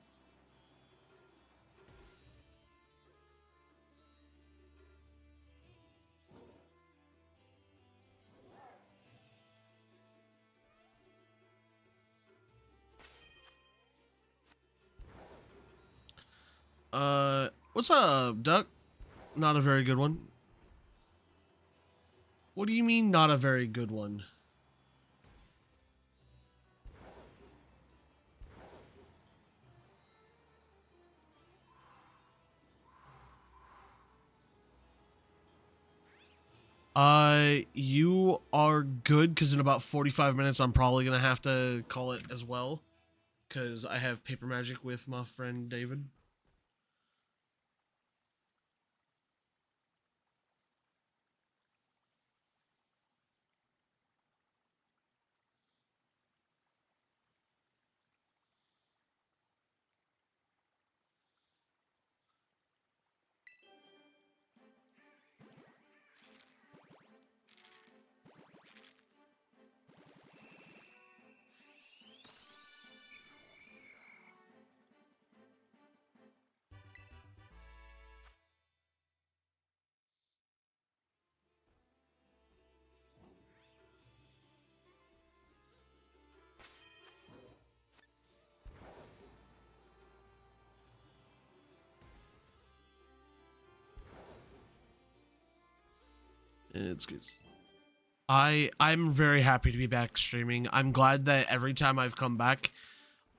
What's up, Duck? Not a very good one. What do you mean, not a very good one? You are good, because in about 45 minutes, I'm probably gonna have to call it as well, because I have paper magic with my friend David. It's good. I'm very happy to be back streaming. I'm glad that every time I've come back,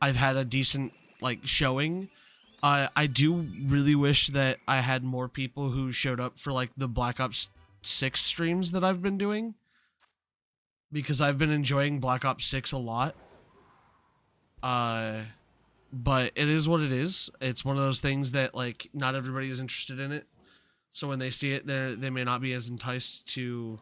I've had a decent like showing. I do really wish that I had more people who showed up for like the Black Ops 6 streams that I've been doing, because I've been enjoying Black Ops 6 a lot. But it is what it is. It's one of those things that like not everybody is interested in it. So when they see it, they may not be as enticed to.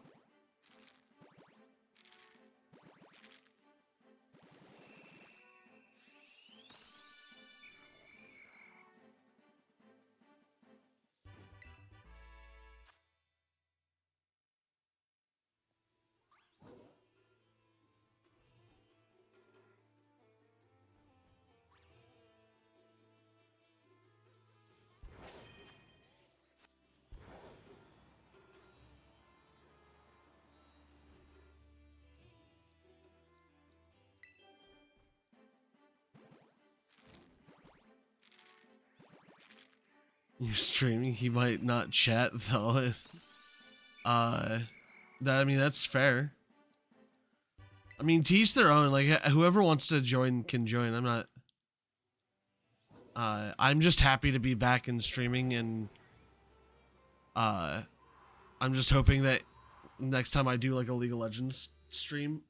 You're streaming. He might not chat though. I mean, that's fair. I mean, to each their own. Like, whoever wants to join can join. I'm not. I'm just happy to be back in streaming, and I'm just hoping that next time I do like a League of Legends stream.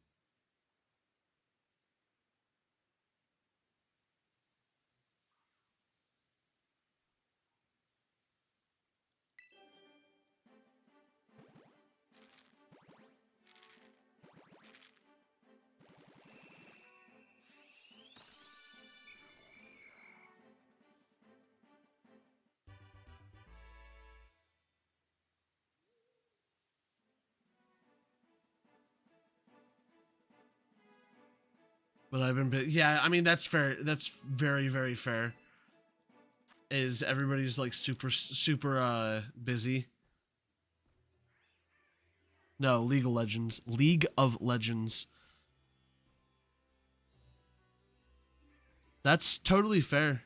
But I've been, yeah, I mean, that's fair. That's very, very fair. Is everybody's like super busy? No, League of Legends. League of Legends. That's totally fair.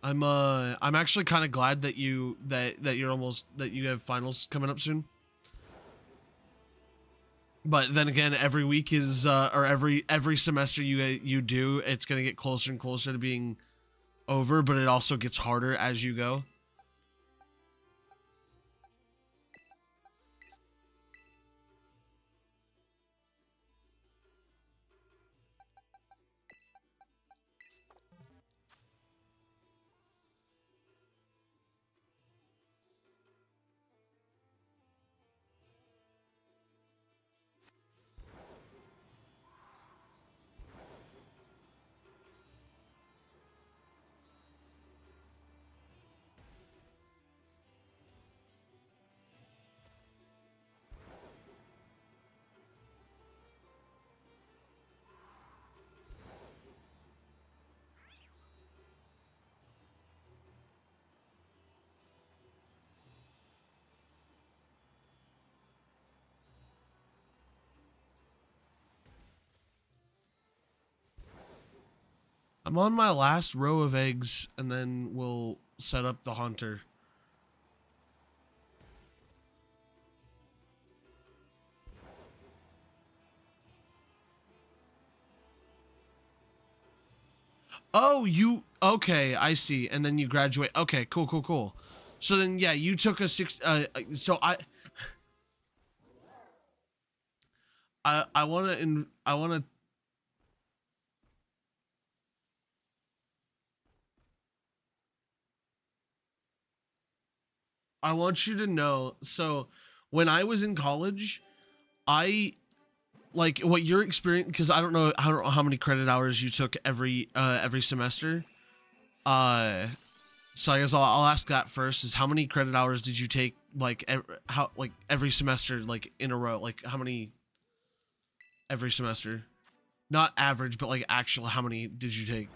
I'm actually kind of glad that you have finals coming up soon. But then again, every week is or every semester you do, it's gonna get closer and closer to being over, but it also gets harder as you go. I'm on my last row of eggs, and then we'll set up the hunter. Oh, okay, I see. And then you graduate. Okay, cool. So then, yeah, you took a so I want to I want you to know. So when I was in college, I like what your experience, because I don't know how many credit hours you took every semester. So I guess I'll ask that first. Is how many credit hours did you take like every semester, like in a row? Like how many every semester? Not average, but like actual, how many did you take?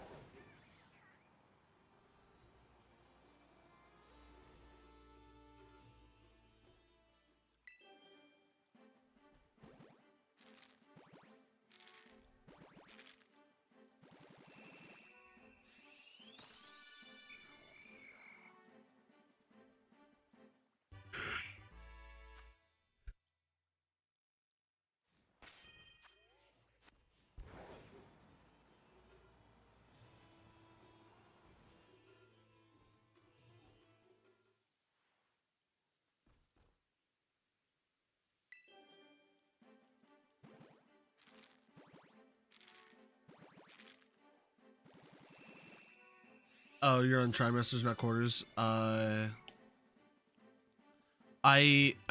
Oh, you're on trimesters, not quarters. I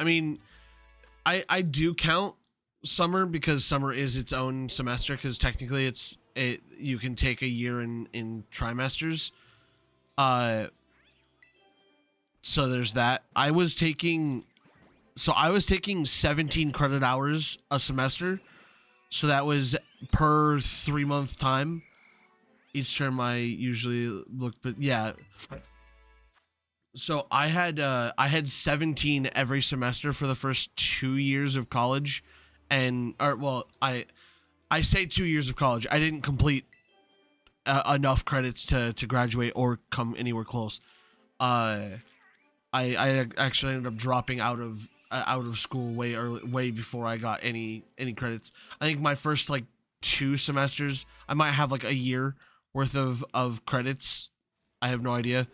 mean, I do count summer because summer is its own semester, because technically you can take a year in trimesters. So there's that. I was taking 17 credit hours a semester. So that was per 3-month time. Each term I usually looked, but yeah. So I had 17 every semester for the first 2 years of college, I say 2 years of college. I didn't complete enough credits to graduate or come anywhere close. I actually ended up dropping out of school way early, way before I got any credits. I think my first like 2 semesters, I might have like a year worth of credits. I have no idea.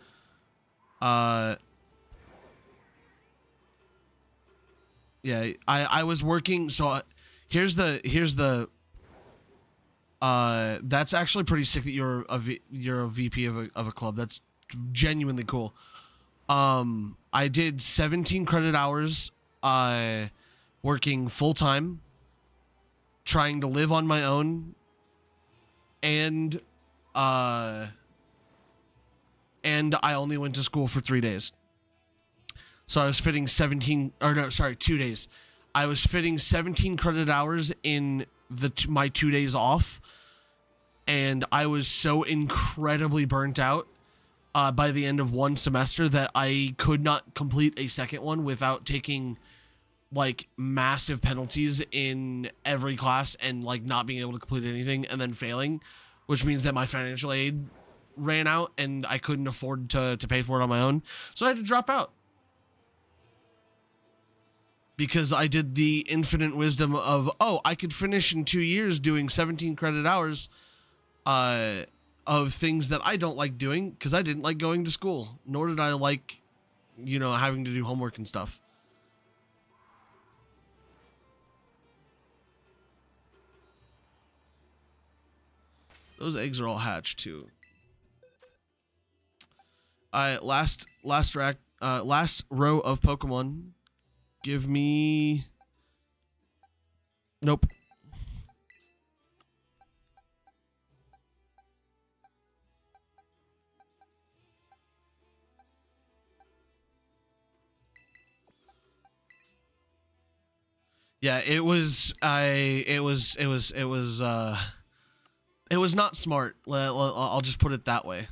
Yeah, I was working. So here's the that's actually pretty sick that you're a VP of a club. That's genuinely cool. I did 17 credit hours, working full time, trying to live on my own, and I only went to school for 3 days. So I was fitting 2 days. I was fitting 17 credit hours in my 2 days off, and I was so incredibly burnt out by the end of one semester that I could not complete a second one without taking like massive penalties in every class and like not being able to complete anything and then failing, which means that my financial aid ran out and I couldn't afford to pay for it on my own. So I had to drop out. Because I did the infinite wisdom of, I could finish in 2 years doing 17 credit hours of things that I don't like doing, because I didn't like going to school, nor did I like, having to do homework and stuff. Those eggs are all hatched too. Last row of Pokemon. Give me. Nope. Yeah, it was not smart. I'll just put it that way.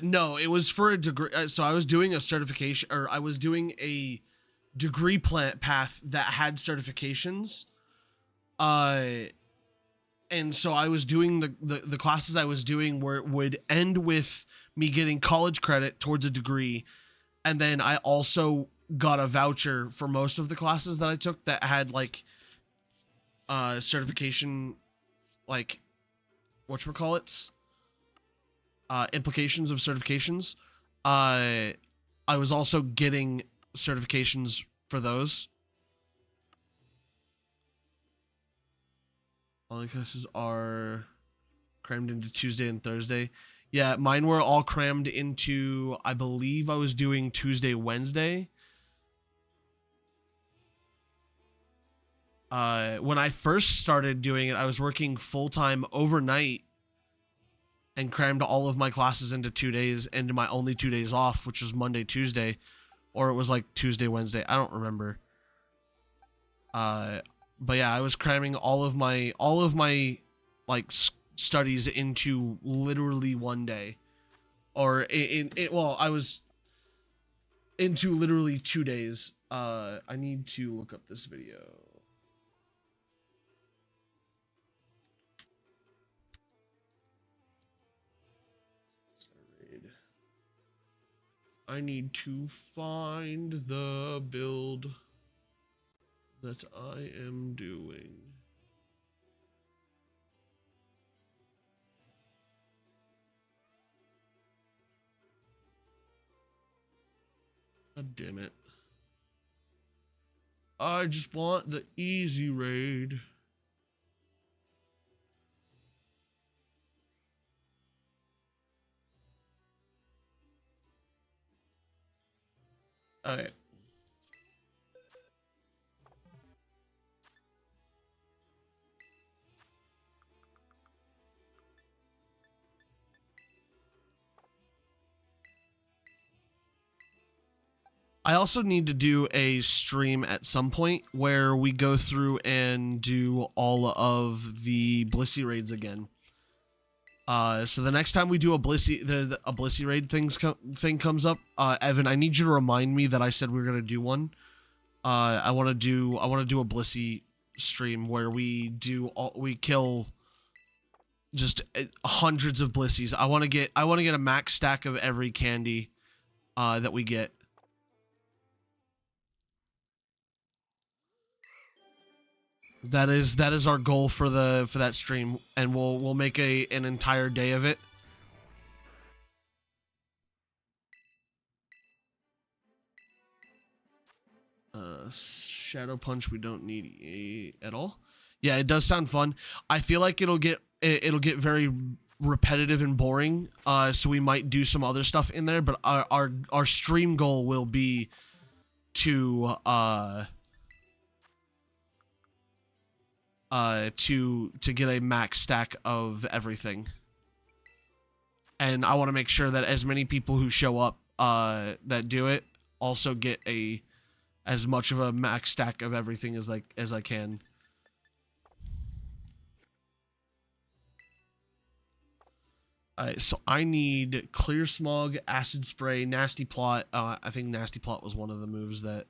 No, it was for a degree. So I was doing a certification, or I was doing a degree path that had certifications. And so I was doing the classes I was doing where it would end with me getting college credit towards a degree. And then I also got a voucher for most of the classes that I took that had like certification, like whatchamacallits, implications of certifications. I was also getting certifications for those. All the classes are crammed into Tuesday and Thursday. Yeah, mine were all crammed into, I believe I was doing Tuesday, Wednesday. When I first started doing it, I was working full-time overnight and crammed all of my classes into 2 days, into my only 2 days off, which was Monday, Tuesday, or it was like Tuesday, Wednesday. I don't remember. But yeah, I was cramming all of my like studies into literally 1 day, or I was into literally 2 days. I need to look up this video. I need to find the build that I am doing. God damn it. I just want the easy raid. Okay. I also need to do a stream at some point where we go through and do all of the Blissey raids again. So the next time we do a Blissey raid thing comes up, Evan, I need you to remind me that I said we were gonna do one. I want to do a Blissey stream where we kill just hundreds of Blissies. I want to get a max stack of every candy that we get. That is our goal for that stream, and we'll make an entire day of it. Shadow Punch we don't need at all. Yeah, it does sound fun. I feel like it'll get very repetitive and boring. So we might do some other stuff in there, but our stream goal will be to get a max stack of everything. And I want to make sure that as many people who show up that do it also get as much of a max stack of everything as I can. Alright, so I need Clear Smog, Acid Spray, Nasty Plot. I think Nasty Plot was one of the moves that...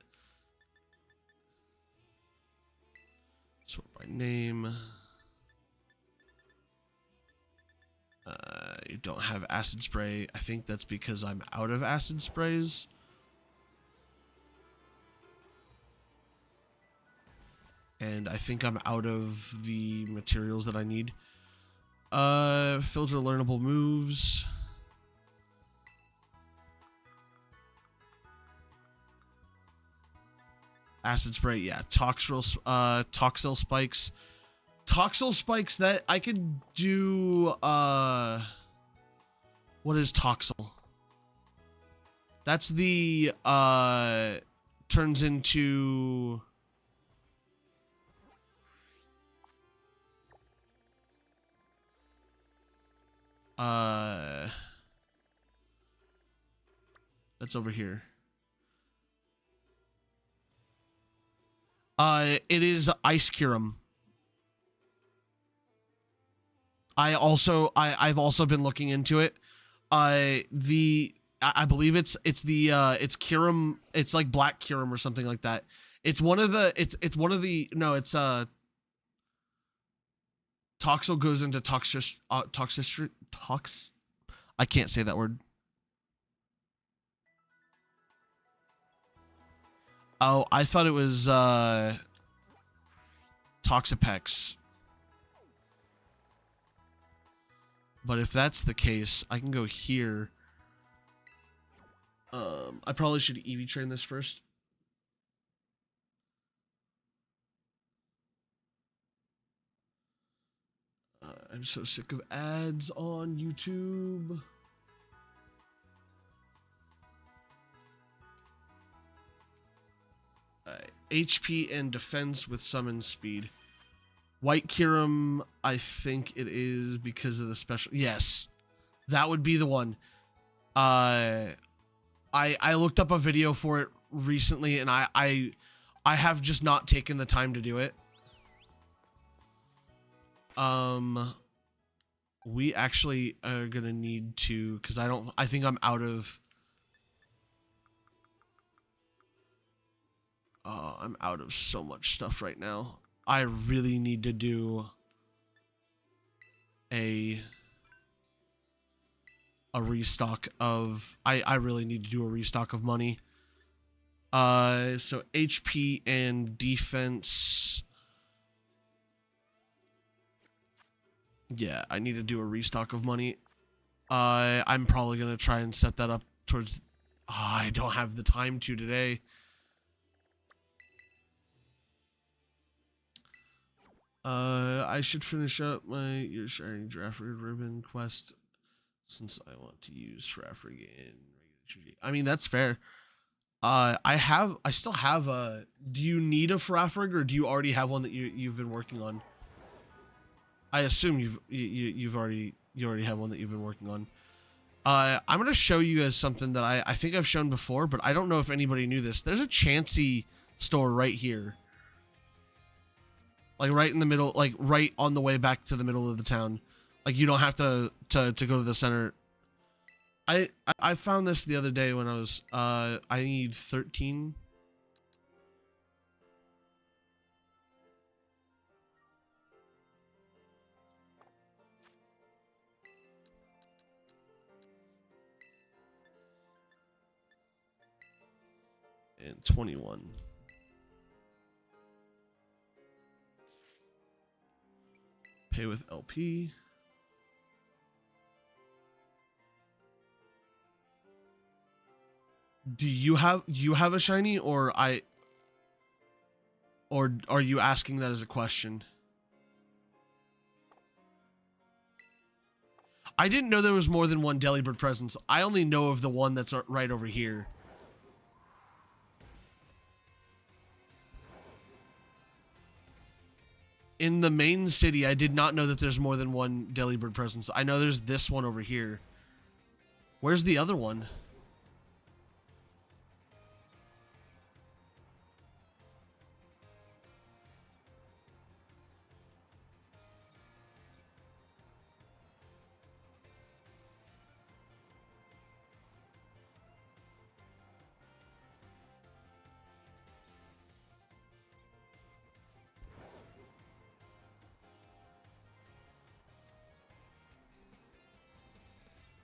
Sort by name. You don't have Acid Spray. I think that's because I'm out of Acid Sprays. And I think I'm out of the materials that I need. Filter learnable moves. Acid Spray, yeah. Toxel Spikes. Toxel Spikes, that I could do, what is Toxel? That's the, turns into... That's over here. It is Ice Curum. I've also been looking into it. I believe it's Curum. It's like Black Curum or something like that. It's one of the Toxel goes into I can't say that word. Oh, I thought it was Toxapex. But if that's the case, I can go here. I probably should EV train this first. I'm so sick of ads on YouTube. HP and defense with summon speed. White Kyurem, I think it is because of the special. Yes, that would be the one. I looked up a video for it recently, and I have just not taken the time to do it. We actually are gonna need to, because I think I'm out of. I'm out of so much stuff right now. I really need to do a restock of... I really need to do a restock of money. So HP and defense... Yeah, I need to do a restock of money. I'm probably going to try and set that up towards... I don't have the time to today. I should finish up my You're Sharing Draft Ribbon quest since I want to use Frafrig in regular. I mean, that's fair. I still have a... Do you need a Frafrig, or do you already have one that you've been working on? I assume you already have one that you've been working on. I'm going to show you guys something that I think I've shown before, but I don't know if anybody knew this. There's a Chansey store right here. Like right in the middle, like right on the way back to the middle of the town. Like you don't have to go to the center. I found this the other day when I was I need 13. And 21. Pay with LP. Do you have a shiny, or are you asking that as a question? I didn't know there was more than one Delibird presence. I only know of the one that's right over here. In the main city, I did not know that there's more than one Delibird presence. I know there's this one over here. Where's the other one?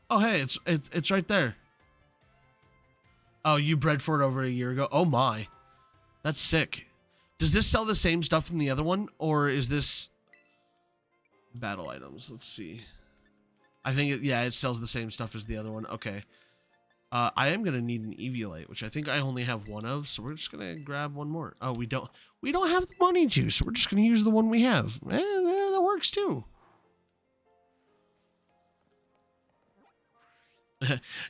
Oh, hey, it's right there. Oh, you bred for it over a year ago. Oh my, that's sick. Does this sell the same stuff from the other one, or is this battle items? Let's see. I think yeah, it sells the same stuff as the other one. Okay. I am gonna need an Eviolite, which I think I only have one of, so we're just gonna grab one more. Oh, we don't have the money juice, so we're just gonna use the one we have. That works too.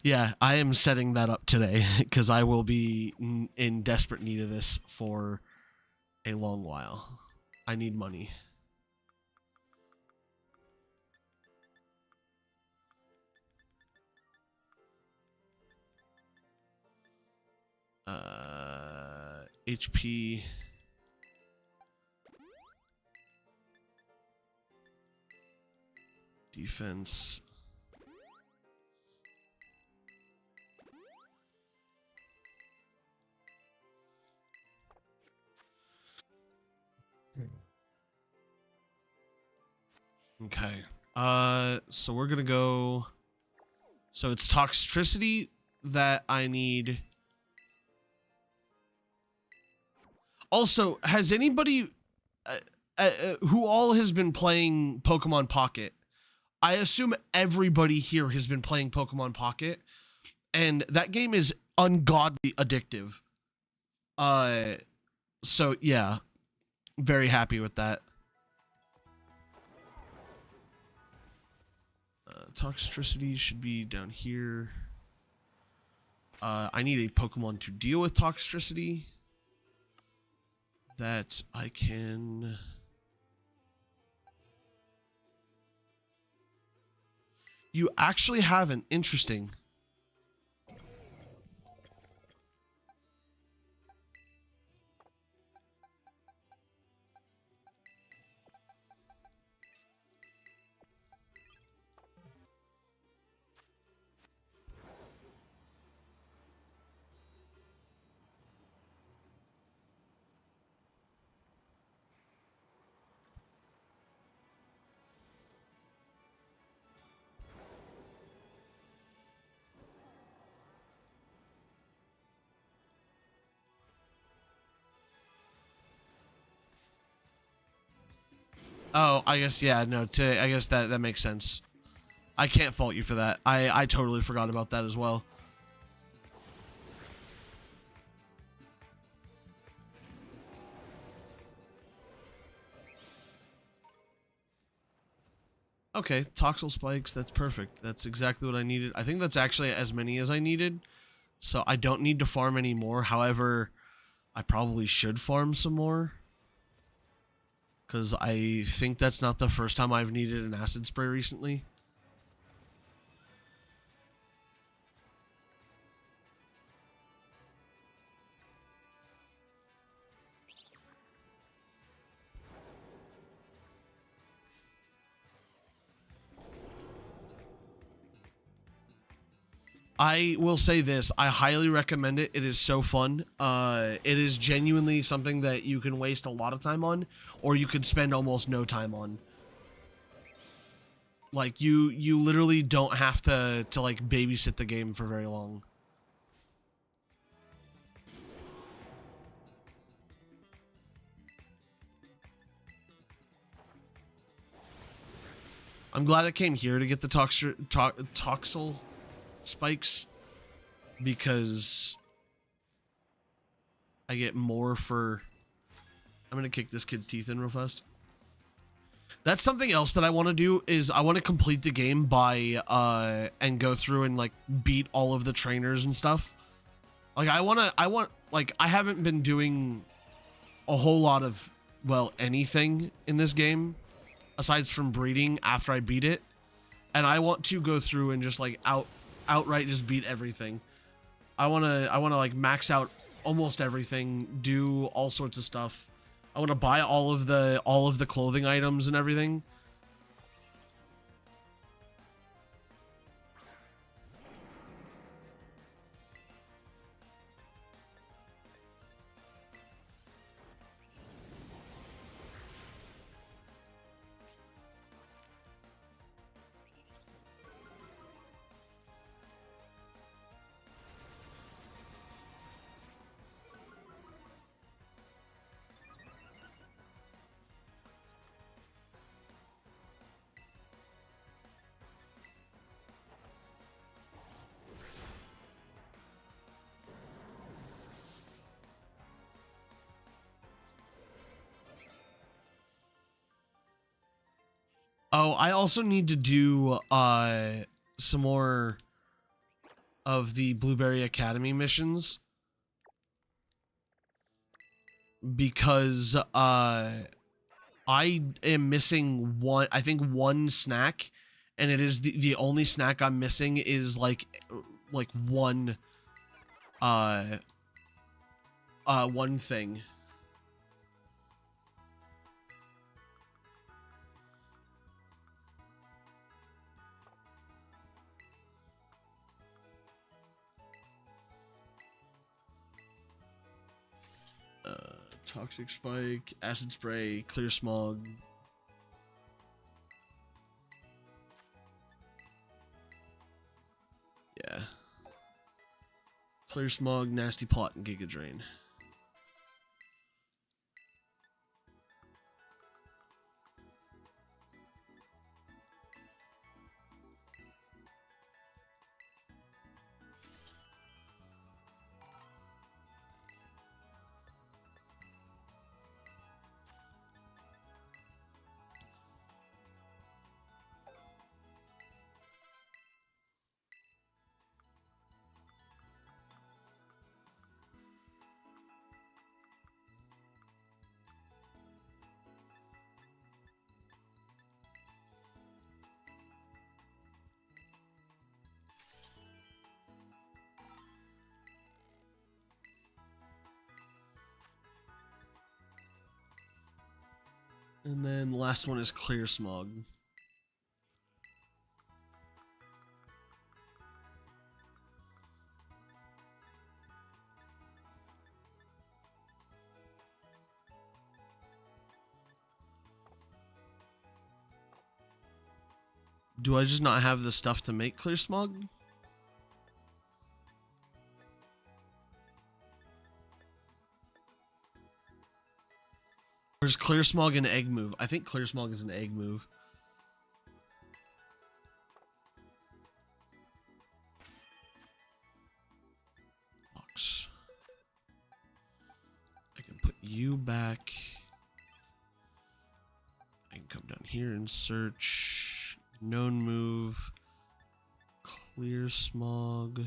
Yeah, I am setting that up today because I will be in desperate need of this for a long while. I need money. HP. Defense. Okay. So we're gonna go. So it's Toxtricity that I need. Also, has anybody who all has been playing Pokemon Pocket? I assume everybody here has been playing Pokemon Pocket, and that game is ungodly addictive. So yeah, very happy with that. Toxtricity should be down here. I need a Pokemon to deal with Toxtricity that I can... You actually haven't. Interesting. Oh, I guess, yeah, no, I guess that makes sense. I can't fault you for that. I totally forgot about that as well. Okay, Toxel Spikes, that's perfect. That's exactly what I needed. I think that's actually as many as I needed. So I don't need to farm any more. However, I probably should farm some more. Because I think that's not the first time I've needed an acid spray recently. I will say this. I highly recommend it. It is so fun. It is genuinely something that you can waste a lot of time on, or you could spend almost no time on. Like, you literally don't have to like, babysit the game for very long. I'm glad I came here to get the toxel spikes, because I get more for... I'm gonna kick this kid's teeth in real fast. That's something else that I want to do, is I want to complete the game by and go through and like beat all of the trainers and stuff. Like I haven't been doing a whole lot of, well, anything in this game aside from breeding after I beat it, and I want to go through and just like outright just beat everything. I want to like max out almost everything, do all sorts of stuff. I want to buy all of the clothing items and everything. Oh, I also need to do some more of the Blueberry Academy missions, because I am missing one snack, and it is the only snack I'm missing is like one one thing. Toxic spike, acid spray, clear smog. Yeah. Clear smog, nasty plot, and giga drain. And then the last one is clear smog. Do I just not have the stuff to make clear smog? Or is clear smog an egg move? I think clear smog is an egg move. Box. I can put you back. I can come down here and search. Known move. Clear smog.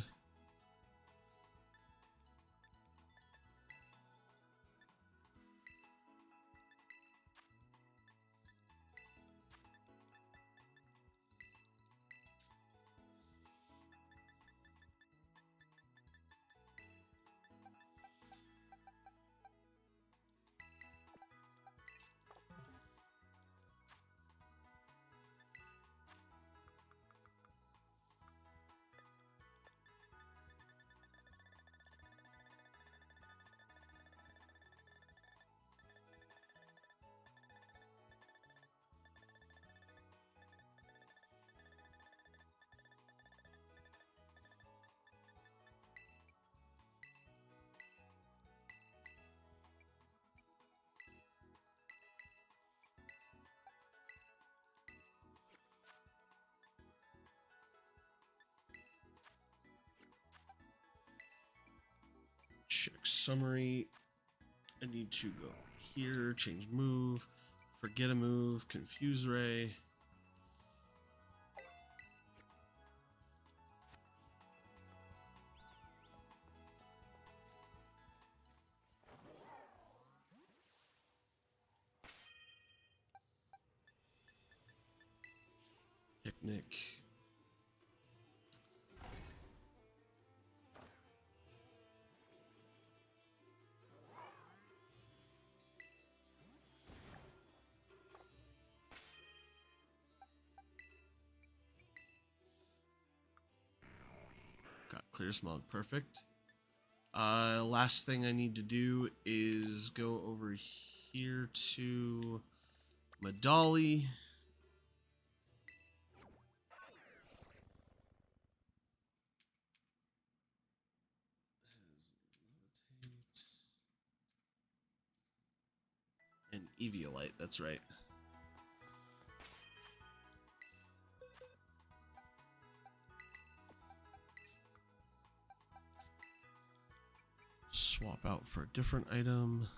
Check summary. I need to go here, change move, forget a move, confuse ray. Picnic. Got clear smog, perfect. Last thing I need to do is go over here to Madali. And Eviolite, that's right. Swap out for a different item.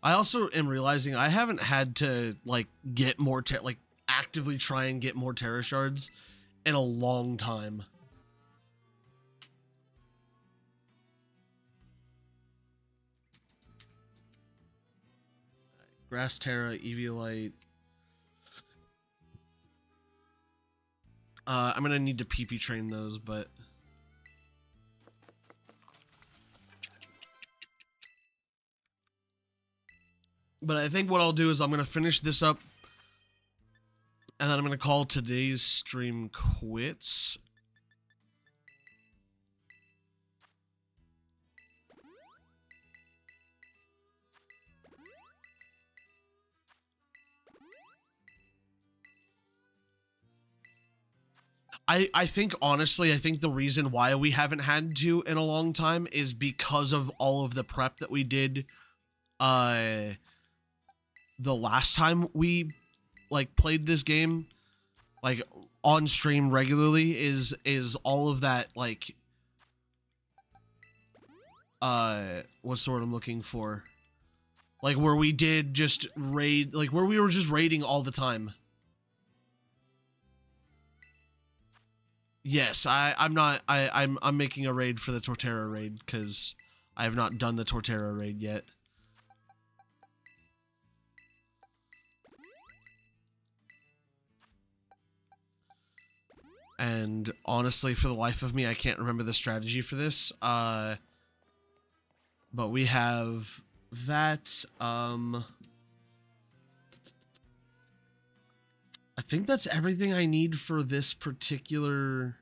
I also am realizing I haven't had to like get more like actively try and get more Terra shards in a long time. Grass Terra, Eviolite. I'm gonna need to PP train those, but I think what I'll do is I'm gonna finish this up, and then I'm gonna call today's stream quits. I think honestly, I think the reason why we haven't had to in a long time is because of all of the prep that we did the last time we like played this game like on stream regularly is all of that like what's the word I'm looking for? Like where we did just raid, like where we were just raiding all the time. Yes, I'm making a raid for the Torterra raid because I have not done the Torterra raid yet. And honestly, for the life of me, I can't remember the strategy for this. But we have that. I think that's everything I need for this particular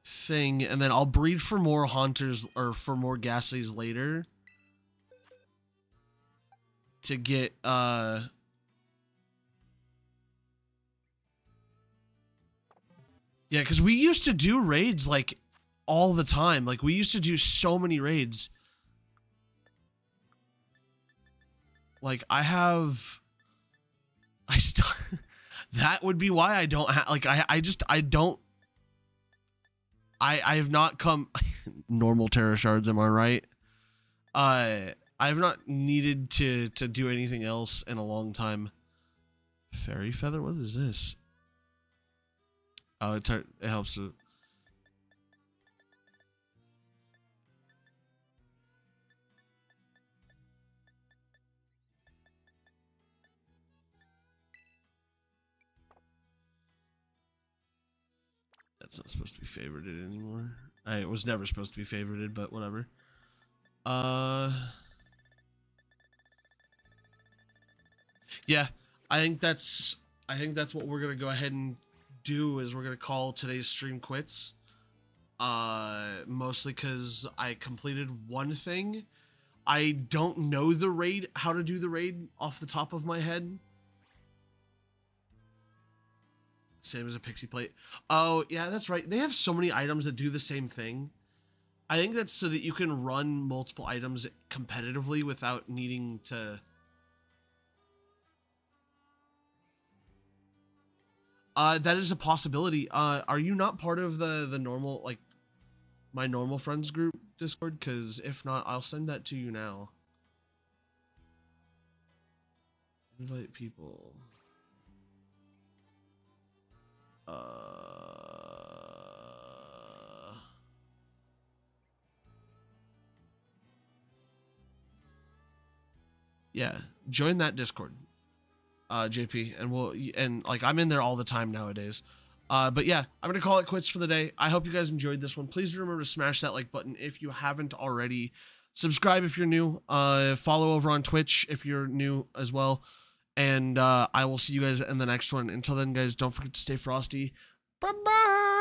thing, and then I'll breed for more Haunters or for more Ghastlies later to get yeah, because we used to do raids like all the time. Like we used to do so many raids. Like I still that would be why I don't have like I have not come normal Terra shards, am I right? I have not needed to do anything else in a long time. Fairy feather? What is this? Oh, it helps it. That's not supposed to be favorited anymore. It was never supposed to be favorited, but whatever. Yeah, I think that's what we're gonna go ahead and do is we're gonna call today's stream quits. Mostly because I completed one thing. I don't know the raid, how to do the raid off the top of my head. Same as a pixie plate. Oh, yeah, that's right. They have so many items that do the same thing. I think that's so that you can run multiple items competitively without needing to... that is a possibility. Are you not part of the normal, like, my normal friends group Discord? Because if not, I'll send that to you now. Invite people. Yeah, join that Discord, JP, and like I'm in there all the time nowadays. But yeah, I'm gonna call it quits for the day. I hope you guys enjoyed this one. Please remember to smash that like button if you haven't already. Subscribe if you're new. Follow over on Twitch if you're new as well. And I will see you guys in the next one. Until then, guys, don't forget to stay frosty. Bye bye.